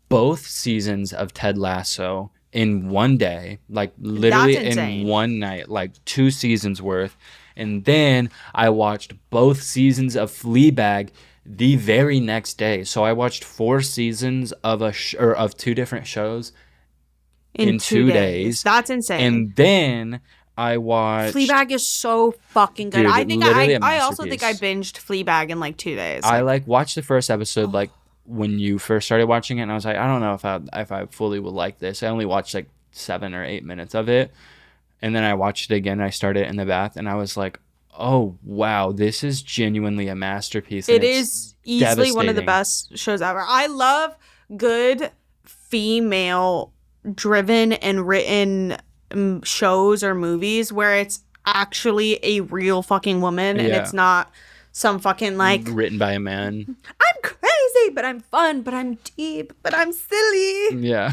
both seasons of Ted Lasso in one day, like literally in one night, like 2 seasons worth. And then I watched both seasons of Fleabag the very next day. So I watched 4 seasons of of 2 different shows in 2 days. That's insane. And then I watched Fleabag is so fucking good. Dude, I think I also think I masterpiece. binged Fleabag in like 2 days. I like watched the first episode like when you first started watching it, and I was like, I don't know if I fully would like this. I only watched like 7 or 8 minutes of it. And then I watched it again. I started in the bath, and I was like, oh, wow, this is genuinely a masterpiece. It is easily one of the best shows ever. I love good female-driven and written shows or movies where it's actually a real fucking woman and it's not some fucking like written by a man. I'm crazy, but I'm fun, but I'm deep, but I'm silly. Yeah.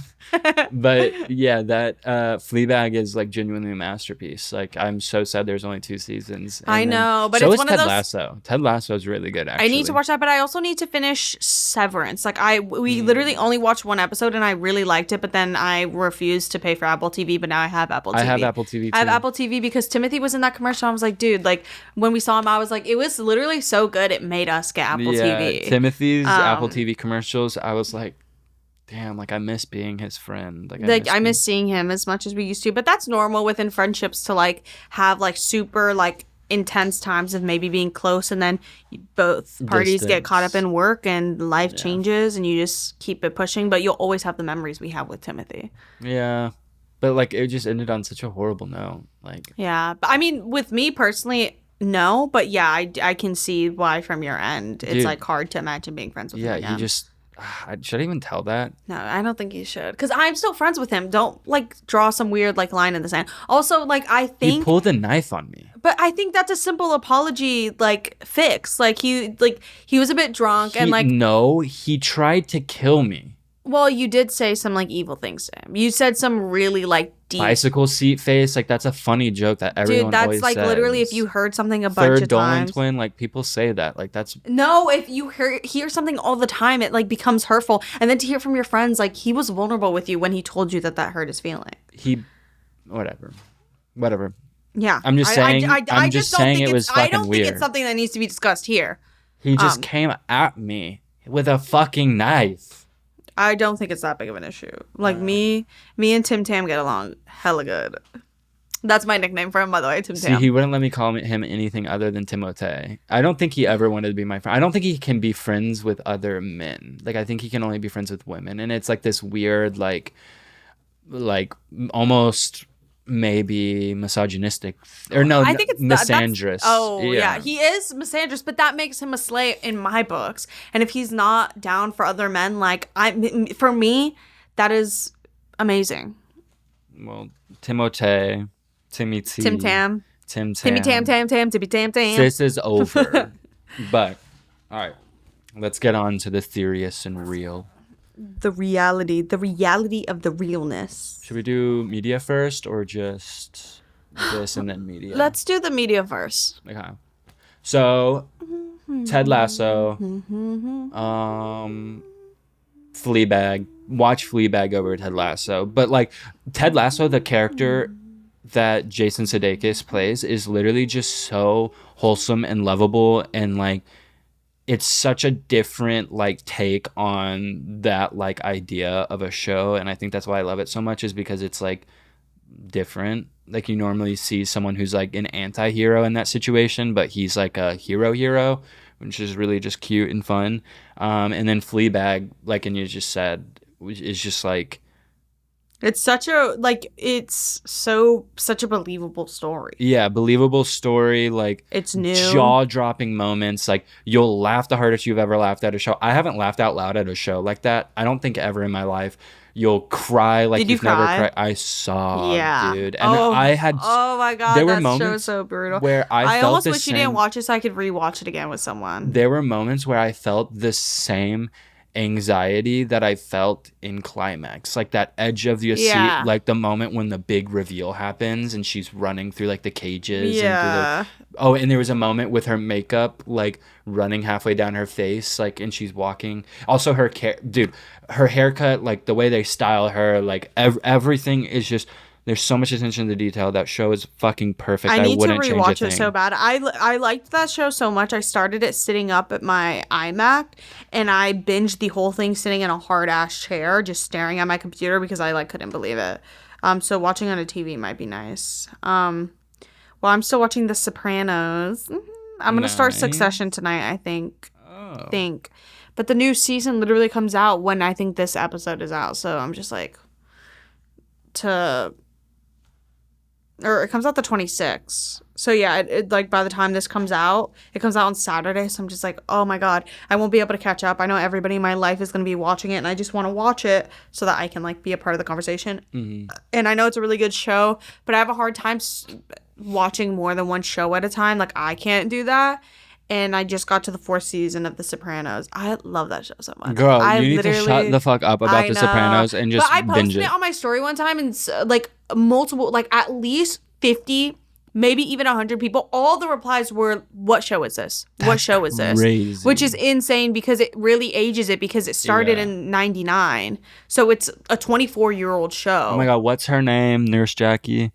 But yeah, that Fleabag is like genuinely a masterpiece. Like I'm so sad there's only 2 seasons. I know, but so it's one Ted of those. Lasso. Ted Lasso is really good. Actually, I need to watch that, but I also need to finish Severance. Like we literally only watched 1 episode, and I really liked it, but then I refused to pay for Apple TV. But now I have Apple TV. I have Apple TV too. I have Apple TV because Timothy was in that commercial. I was like, dude, like when we saw him, I was like, it was literally so good. It made us get Apple TV. Timothy's Apple TV commercials. I was like, damn, like I miss being his friend. I miss seeing him as much as we used to. But that's normal within friendships to like have like super like intense times of maybe being close, and then both parties get caught up in work and life changes, and you just keep it pushing. But you'll always have the memories we have with Timothy. Yeah. But like it just ended on such a horrible note. Like yeah, but I mean, with me personally, no. But yeah, I can see why from your end it's like hard to imagine being friends with him again. You just. Should I even tell that? No, I don't think you should. Because I'm still friends with him. Don't, like, draw some weird, like, line in the sand. Also, like, I think... He pulled a knife on me. But I think that's a simple apology, like, fix. Like, he was a bit drunk and, like... No, he tried to kill me. Well, you did say some, like, evil things to him. You said some really, like, deep... Bicycle seat face. Like, that's a funny joke that everyone always says. Dude, that's, like, literally if you heard something a bunch of times... Third Dolan twin, like, people say that. Like, that's... No, if you hear something all the time, it, like, becomes hurtful. And then to hear from your friends, like, he was vulnerable with you when he told you that hurt his feeling. Whatever. Yeah. I'm just saying, I'm just saying it was fucking weird. I don't think it's something that needs to be discussed here. He just came at me with a fucking knife. I don't think it's that big of an issue. Like me and Tim Tam get along hella good. That's my nickname for him, by the way, Tim See, Tam. he wouldn't let me call him anything other than Timote. I don't think he ever wanted to be my friend. I don't think he can be friends with other men. Like, I think he can only be friends with women. And it's like this weird, like almost maybe misogynistic. Or no, I think it's misandrous. Yeah, he is misandrous, but that makes him a slay in my books. And if he's not down for other men, like, for me, that is amazing. Well, Timote... Timmy T. Tim Tam. Tim Tam. Timmy Tam Tam Tam. Timmy Tam Tam. This is over. But, all right. Let's get on to the serious and real. The reality of the realness. Should we do media first or just this and then media? Let's do the media first. Okay. So, Ted Lasso. Fleabag. Watch Fleabag over Ted Lasso. But, like, Ted Lasso, the character that Jason Sudeikis plays is literally just so wholesome and lovable, and like it's such a different like take on that like idea of a show, and I think that's why I love it so much, is because it's like different. Like you normally see someone who's like an anti-hero in that situation, but he's like a hero, which is really just cute and fun. And then Fleabag, like and you just said, is just like it's such a believable story. Yeah, believable story. Like it's new, jaw-dropping moments. Like you'll laugh the hardest you've ever laughed at a show. I haven't laughed out loud at a show like that. I don't think ever in my life. You'll cry like you've never cried. I saw, dude, and I had. Oh my god, there were that moments show's so brutal. Where I almost wish you didn't watch it so I could rewatch it again with someone. There were moments where I felt the same anxiety that I felt in Climax, like that edge of your seat, like the moment when the big reveal happens and she's running through like the cages and and there was a moment with her makeup like running halfway down her face, like, and she's walking. Also her her haircut, like the way they style her, like everything is just, there's so much attention to detail. That show is fucking perfect. I wouldn't to change a rewatch thing. it so bad. I liked that show so much. I started it sitting up at my iMac, and I binged the whole thing sitting in a hard ass chair, just staring at my computer because I like couldn't believe it. So watching on a TV might be nice. Well, I'm still watching The Sopranos. I'm gonna start Succession tonight, I think. But the new season literally comes out when I think this episode is out. So I'm just like or it comes out the 26th. So yeah, it like by the time this comes out, it comes out on Saturday. So I'm just like, oh my god, I won't be able to catch up. I know everybody in my life is going to be watching it, and I just want to watch it so that I can like be a part of the conversation. And I know it's a really good show, but I have a hard time watching more than one show at a time. Like I can't do that. And I just got to the 4th season of The Sopranos. I love that show so much. Girl, you need to shut the fuck up about The Sopranos and just binge it. But I posted it on my story one time, and like multiple, like at least 50, maybe even 100 people, all the replies were, what show is this? What show is this? Crazy. Which is insane because it really ages it, because it started in 99. So it's a 24-year-old show. Oh my god, what's her name? Nurse Jackie?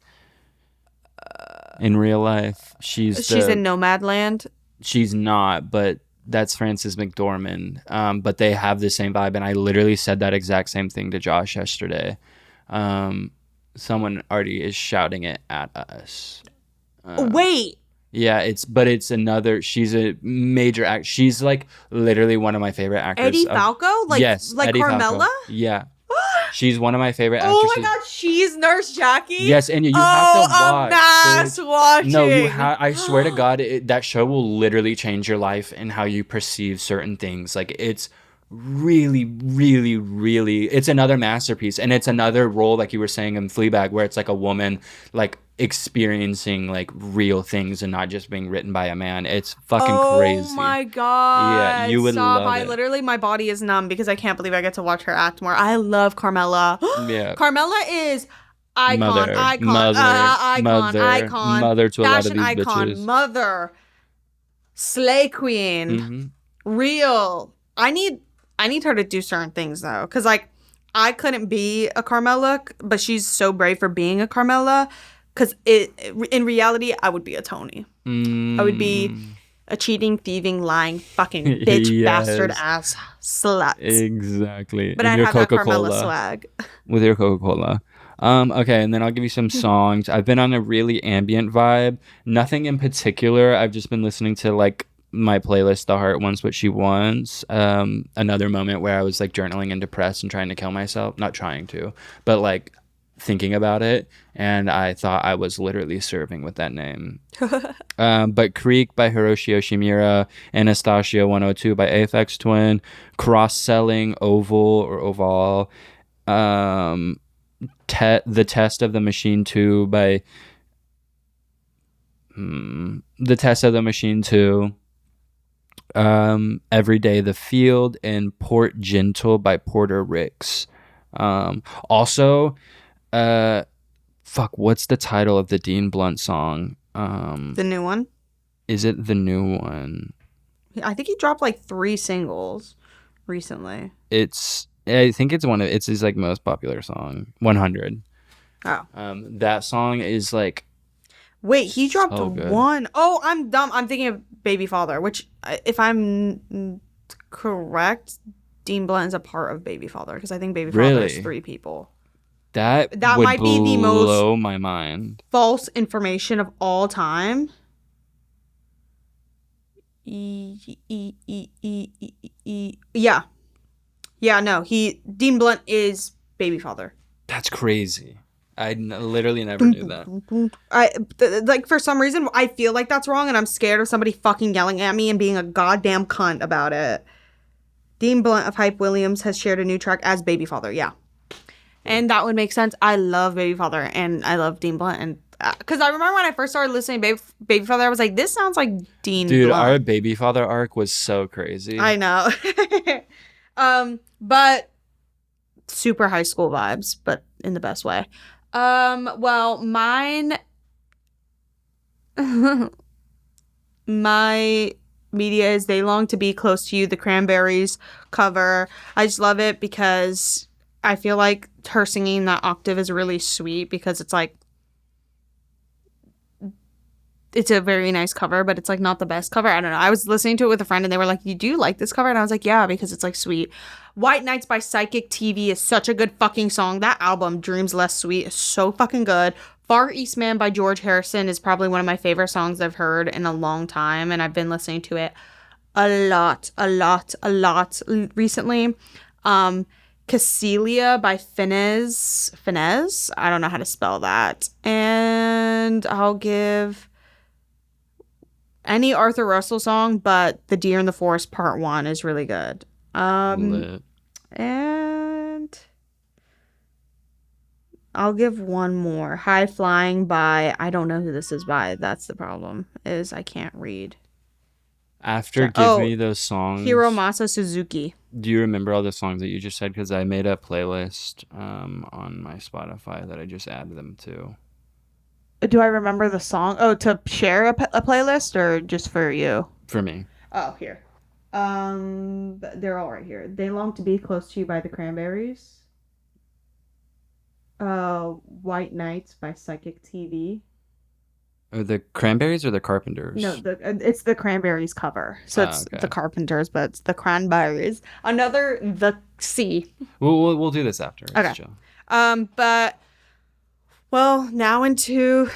In real life. She's in Nomadland. She's not, but that's Frances McDormand. But they have the same vibe, and I literally said that exact same thing to Josh yesterday. Someone already is shouting it at us. Wait. Yeah, it's another. She's a major act. She's like literally one of my favorite actors. Eddie Falco? Yes, like Eddie Carmela? Falco. Yeah. She's one of my favorite actresses. Oh my god, she's Nurse Jackie? Yes, and you have to watch. I'm mass watching. No, I swear to God, that show will literally change your life and how you perceive certain things. Like, it's really, really, really, it's another masterpiece. And it's another role, like you were saying in Fleabag, where it's like a woman, like, experiencing like real things and not just being written by a man. It's fucking crazy. Oh my god. Yeah, you would love it. Literally, my body is numb because I can't believe I get to watch her act more. I love Carmela. Yeah. Carmela is icon to a lot of these bitches. Mother, slay queen, real. I need her to do certain things though, because like I couldn't be a Carmela, but she's so brave for being a Carmela. Because in reality, I would be a Tony. I would be a cheating, thieving, lying, fucking bitch, Yes. bastard ass slut. Exactly. But And I'd your have that Coca-Cola. Carmella swag. With your Coca-Cola. Okay, and then I'll give you some songs. I've been on a really ambient vibe. Nothing in particular. I've just been listening to like my playlist, The Heart Wants What She Wants. Another moment where I was like journaling and depressed and trying to kill myself. Not trying to, but like thinking about it. And I thought I was literally serving with that name. But Creek by Hiroshi Yoshimura, Anastasia 102 by Aphex Twin, Cross Selling, Oval or Oval, The Test of the Machine 2 by The Test of the Machine 2, Every Day the Field, and Port Gentle by Porter Ricks. Also, what's the title of the Dean Blunt song? The new one? Is it the new one? I think he dropped like 3 singles recently. I think it's his like most popular song, 100. Oh. That song is like, wait, he dropped so good. one. Oh, I'm dumb. I'm thinking of Baby Father, which, if I'm correct, Dean Blunt is a part of Baby Father, because I think Baby Father is Really? 3 people. that That would might be the most blow my mind. False information of all time. Yeah. Yeah, no, Dean Blunt is Baby Father. That's crazy. Literally never knew that. Like, for some reason, I feel like that's wrong, and I'm scared of somebody fucking yelling at me and being a goddamn cunt about it. Dean Blunt of Hype Williams has shared a new track as Baby Father, yeah. And that would make sense. I love Baby Father, and I love Dean Blunt, and because I remember when I first started listening to Baby Father, I was like, this sounds like Dean Dude, Blunt. our Baby Father arc was so crazy. I know. But super high school vibes, but in the best way. Well, mine, my media is They Long to Be Close to You, the Cranberries cover. I just love it because I feel like her singing that octave is really sweet, because it's like, it's a very nice cover, but it's like not the best cover. I don't know. I was listening to it with a friend and they were like, you do like this cover? And I was like, yeah, because it's like sweet. White Nights by Psychic TV is such a good fucking song. That album, Dreams Less Sweet, is so fucking good. Far East Man by George Harrison is probably one of my favorite songs I've heard in a long time, and I've been listening to it a lot recently. Casilia by Finez. I don't know how to spell that. And I'll give any Arthur Russell song, but The Deer in the Forest Part 1 is really good. Lit. And I'll give one more. High Flying by, I don't know who this is by. That's the problem, is I can't read. After Give Me Those Songs. Hiromasa Suzuki. Do you remember all the songs that you just said? Because I made a playlist on my Spotify that I just added them to. Do I remember the song? Oh, to share a playlist or just for you? For me. Oh, here. They're all right here. They Long to Be Close to You by the Cranberries. White Nights by Psychic TV. Are the Cranberries or the Carpenters? No, it's the Cranberries cover. So it's okay. the Carpenters, but it's the Cranberries. Another The Sea. We'll do this after. It's Okay. chill. But well, now into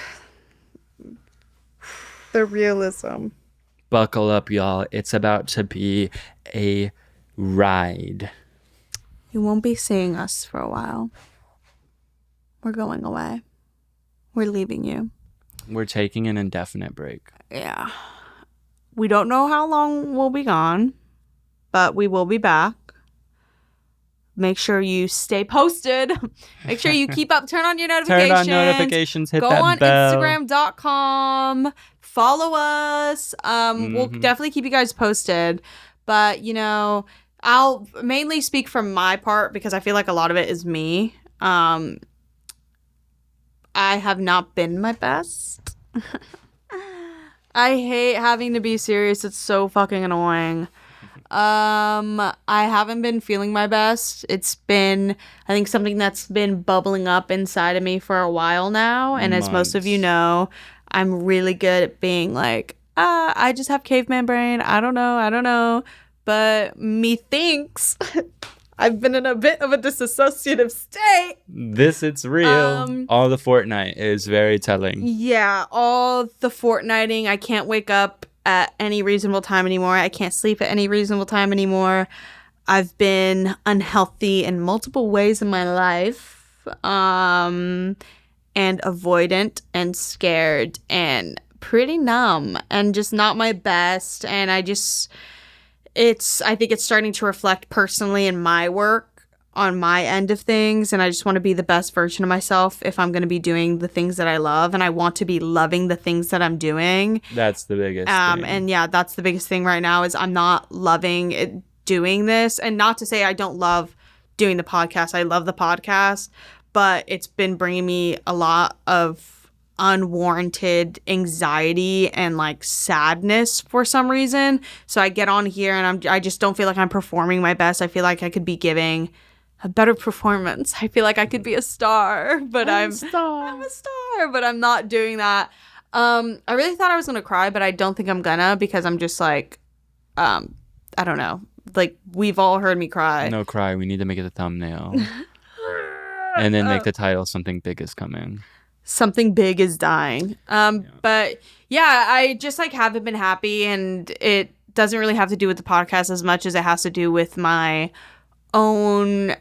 the realism. Buckle up, y'all. It's about to be a ride. You won't be seeing us for a while. We're going away. We're leaving you. We're taking an indefinite break. Yeah. We don't know how long we'll be gone, but we will be back. Make sure you stay posted. Make sure you keep up. Turn on your notifications. Turn on notifications. Hit Go that on bell. Instagram.com. Follow us. We'll definitely keep you guys posted. But, you know, I'll mainly speak from my part because I feel like a lot of it is me. I have not been my best. I hate having to be serious. It's so fucking annoying. I haven't been feeling my best. It's been, I think, something that's been bubbling up inside of me for a while now. And as most of you know, I'm really good at being like, I just have caveman brain. I don't know. But methinks I've been in a bit of a disassociative state. It's real. All the Fortnite is very telling. Yeah, all the fortnighting. I can't wake up at any reasonable time anymore. I can't sleep at any reasonable time anymore. I've been unhealthy in multiple ways in my life, and avoidant and scared and pretty numb and just not my best. And I think it's starting to reflect personally in my work on my end of things. And I just want to be the best version of myself if I'm going to be doing the things that I love. And I want to be loving the things that I'm doing. That's the biggest thing. And yeah, that's the biggest thing right now is I'm not loving it, doing this. And not to say I don't love doing the podcast. I love the podcast, but it's been bringing me a lot of unwarranted anxiety and like sadness for some reason. So I get on here and I just don't feel like I'm performing my best. I feel like I could be giving a better performance. I feel like I could be a star, but I'm a star, but I'm not doing that. I really thought I was gonna cry, but I don't think I'm gonna, because I'm just like, I don't know. Like, we've all heard me cry. No cry. We need to make it a thumbnail. And then make the title "Something Big Is Coming." Something big is dying. But yeah, I just like haven't been happy, and it doesn't really have to do with the podcast as much as it has to do with my own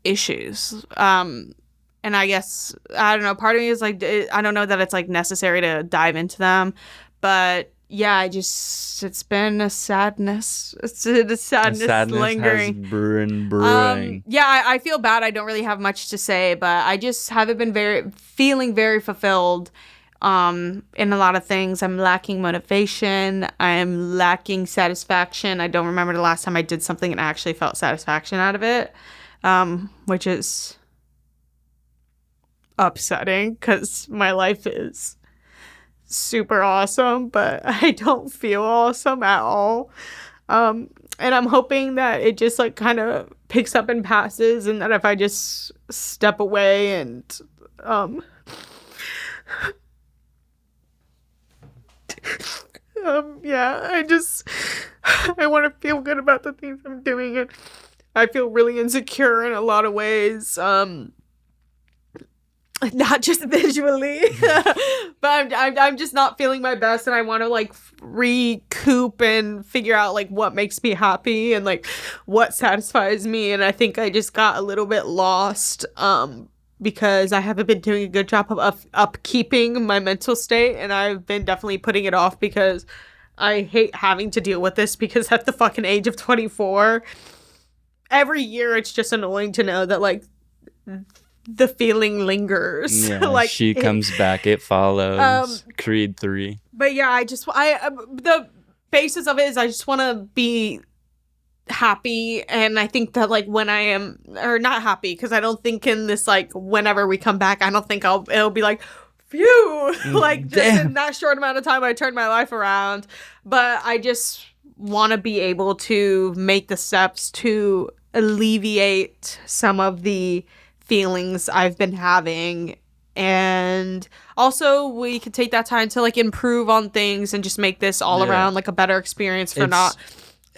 issues. And I guess, I don't know, part of me is like, I don't know that it's like necessary to dive into them, but yeah, it's been a sadness. It's a sadness lingering. Has brewing. Yeah, I feel bad. I don't really have much to say, but I just haven't been feeling very fulfilled in a lot of things. I'm lacking motivation. I'm lacking satisfaction. I don't remember the last time I did something and actually felt satisfaction out of it, which is upsetting because my life is super awesome, but I don't feel awesome at all. And I'm hoping that it just like kind of picks up and passes, and that if I just step away and yeah, I want to feel good about the things I'm doing, and I feel really insecure in a lot of ways. Not just visually, but I'm just not feeling my best, and I want to like recoup and figure out like what makes me happy and like what satisfies me. And I think I just got a little bit lost because I haven't been doing a good job of upkeeping my mental state, and I've been definitely putting it off because I hate having to deal with this, because at the fucking age of 24, every year it's just annoying to know that like the feeling lingers. Yeah, like she comes back, it follows. Creed 3. But yeah, the basis of it is I just want to be happy, and I think that like when I am, or not happy, because I don't think in this like whenever we come back, I don't think it'll be like, phew, like just in that short amount of time I turned my life around. But I just want to be able to make the steps to alleviate some of the feelings I've been having, and also we could take that time to like improve on things and just make this all around like a better experience for not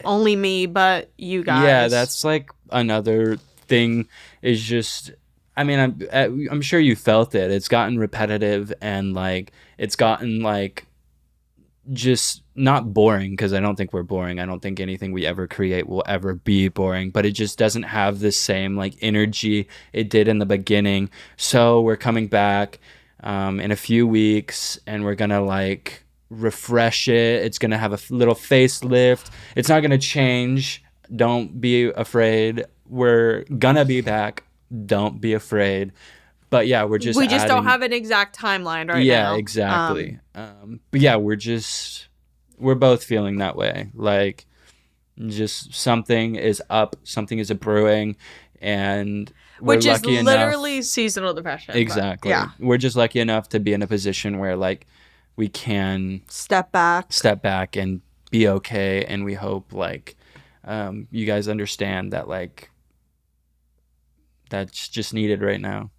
only me but you guys. Yeah, that's like another thing is just, I mean, I'm sure you felt it. It's gotten repetitive, and like it's gotten like just not boring, because I don't think we're boring. I don't think anything we ever create will ever be boring, but it just doesn't have the same like energy it did in the beginning. So we're coming back in a few weeks, and we're gonna like refresh it. It's gonna have a little facelift. It's not gonna change. Don't be afraid. We're gonna be back. Don't be afraid. But yeah, we just don't have an exact timeline right now. Yeah, exactly. But yeah, we're both feeling that way. Like, just something is up, something is brewing, and which is literally seasonal depression. Exactly. Yeah, we're just lucky enough to be in a position where like we can step back and be okay. And we hope like you guys understand that like that's just needed right now.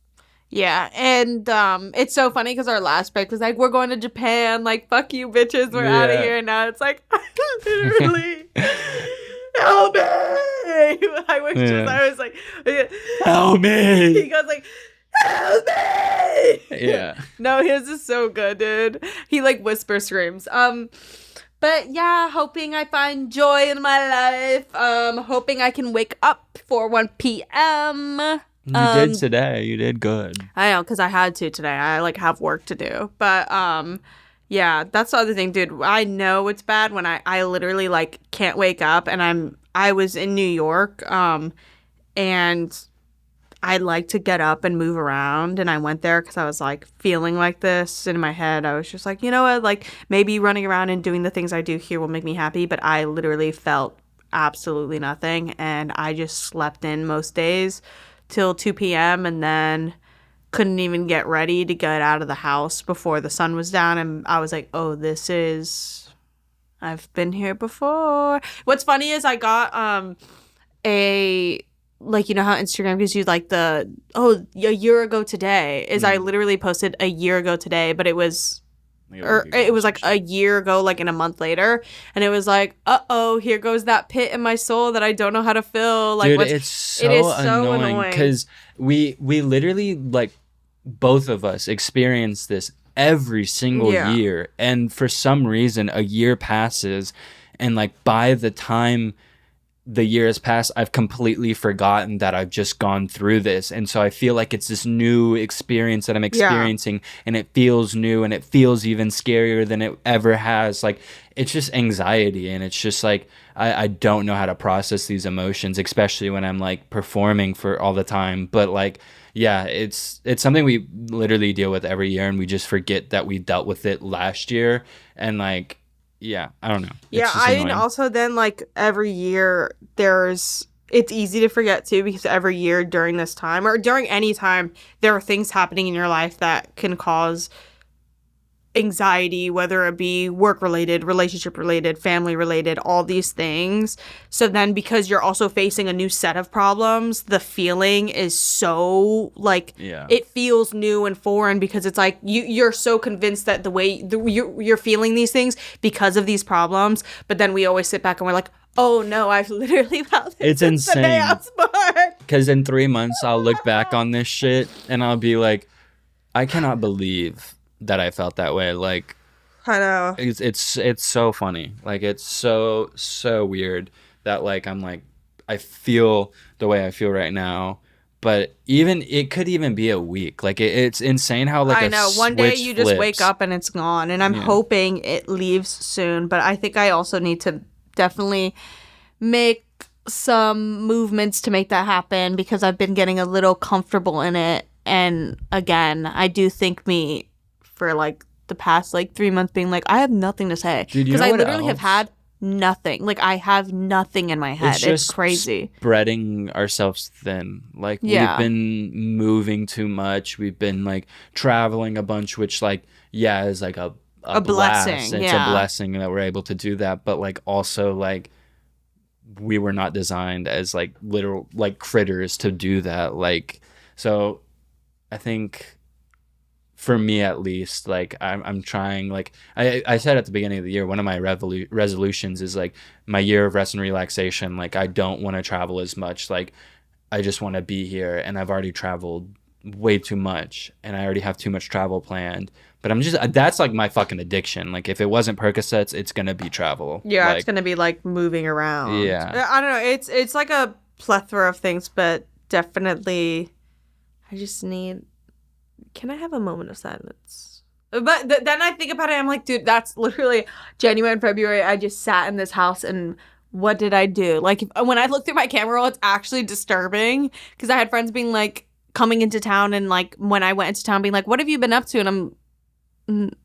Yeah, and it's so funny because our last break was like, we're going to Japan, like, fuck you bitches, we're out of Yeah. here. And now it's like, literally, help me. I wish Yeah. I was like, Help me. he goes like, help me. Yeah. No, his is so good, dude. He like whisper screams. But yeah, hoping I find joy in my life. Hoping I can wake up for 1 p.m. You did today. You did good. I know, because I had to today. I like have work to do. But yeah, that's the other thing, dude. I know it's bad when I literally like can't wake up, and I was in New York, and I like to get up and move around, and I went there because I was like feeling like this in my head. I was just like, you know what, like maybe running around and doing the things I do here will make me happy, but I literally felt absolutely nothing, and I just slept in most days till 2 p.m. and then couldn't even get ready to get out of the house before the sun was down, and I was like, oh, I've been here before. What's funny is I got a, like, you know how Instagram gives you like a year ago today, is I literally posted a year ago today, but it was like a year ago, like in a month later, and it was like, here goes that pit in my soul that I don't know how to fill. Like, dude, it is so annoying because we literally, like, both of us experience this every single year, and for some reason a year passes, and like by the time the year has passed, I've completely forgotten that I've just gone through this. And so I feel like it's this new experience that I'm experiencing, and it feels new, and it feels even scarier than it ever has. Like, it's just anxiety, and it's just like, I don't know how to process these emotions, especially when I'm like performing for all the time. But like, yeah, it's something we literally deal with every year, and we just forget that we dealt with it last year. And like, yeah, I don't know. Yeah, and also then like every year it's easy to forget too, because every year during this time or during any time there are things happening in your life that can cause anxiety, whether it be work related, relationship related, family related, all these things. So then because you're also facing a new set of problems, the feeling is so like, it feels new and foreign, because it's like you're so convinced that the way you're feeling these things because of these problems. But then we always sit back and we're like, oh no, I've literally felt this. It's insane. The day I was born. Because in 3 months I'll look back on this shit and I'll be like, I cannot believe that I felt that way. Like, I know. It's so funny. Like, it's so weird that like I'm like, I feel the way I feel right now, but even it could even be a week. Like, it's insane how like, I know, one day you just wake up and it's gone, and I'm hoping it leaves soon. But I think I also need to definitely make some movements to make that happen, because I've been getting a little comfortable in it. And again, I do think me for like the past like 3 months being like, I have nothing to say, because I literally have had nothing. Like, I have nothing in my head. It's crazy. Spreading ourselves thin. Like, we've been moving too much. We've been like traveling a bunch, which like, is like a blessing. It's a blessing that we're able to do that. But like, also like, we were not designed as like literal like critters to do that. Like, so I think, for me at least, like I'm trying, like I said at the beginning of the year, one of my resolutions is like my year of rest and relaxation. Like, I don't want to travel as much. Like, I just want to be here, and I've already traveled way too much, and I already have too much travel planned. But that's like my fucking addiction. Like, if it wasn't Percocets, it's gonna be travel. Yeah, like, it's gonna be like moving around. Yeah, I don't know. It's like a plethora of things, but definitely, I just need. Can I have a moment of silence? But then I think about it, I'm like, dude, that's literally January and February. I just sat in this house, and what did I do? Like, when I look through my camera roll, it's actually disturbing, because I had friends being like, coming into town, and like when I went into town being like, what have you been up to? And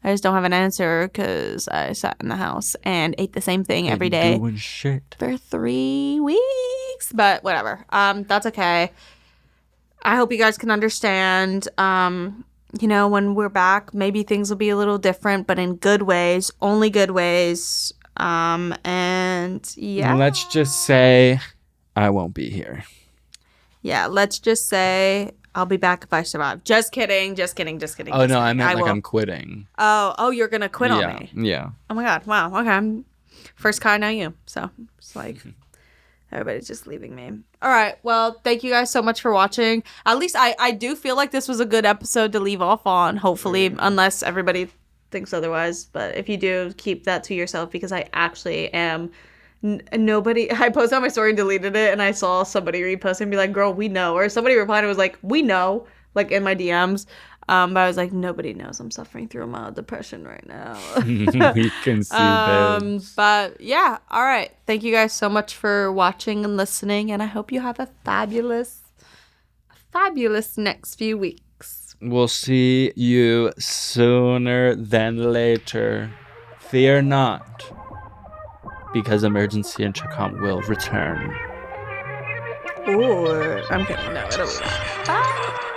I just don't have an answer, because I sat in the house and ate the same thing every day doing shit for 3 weeks. But whatever. That's okay. I hope you guys can understand. You know, when we're back, maybe things will be a little different, but in good ways, only good ways. And yeah. Let's just say I won't be here. Yeah, let's just say I'll be back if I survive. Just kidding. Just kidding. Just kidding. Oh, just no, kidding. I meant like will. I'm quitting. Oh, you're going to quit on me. Yeah. Oh my God. Wow. Okay. First Kai, now you. So it's like everybody's just leaving me. All right. Well, thank you guys so much for watching. At least I do feel like this was a good episode to leave off on, hopefully, unless everybody thinks otherwise. But if you do, keep that to yourself because I actually am... Nobody... I posted on my story and deleted it, and I saw somebody repost and be like, girl, we know. Or somebody replied and was like, we know, like in my DMs. But I was like, nobody knows I'm suffering through a mild depression right now. We can see this. But yeah, all right. Thank you guys so much for watching and listening, and I hope you have a fabulous next few weeks. We'll see you sooner than later. Fear not, because Emergency Intercom will return. Ooh, I'm kidding. No, it'll be. Bye.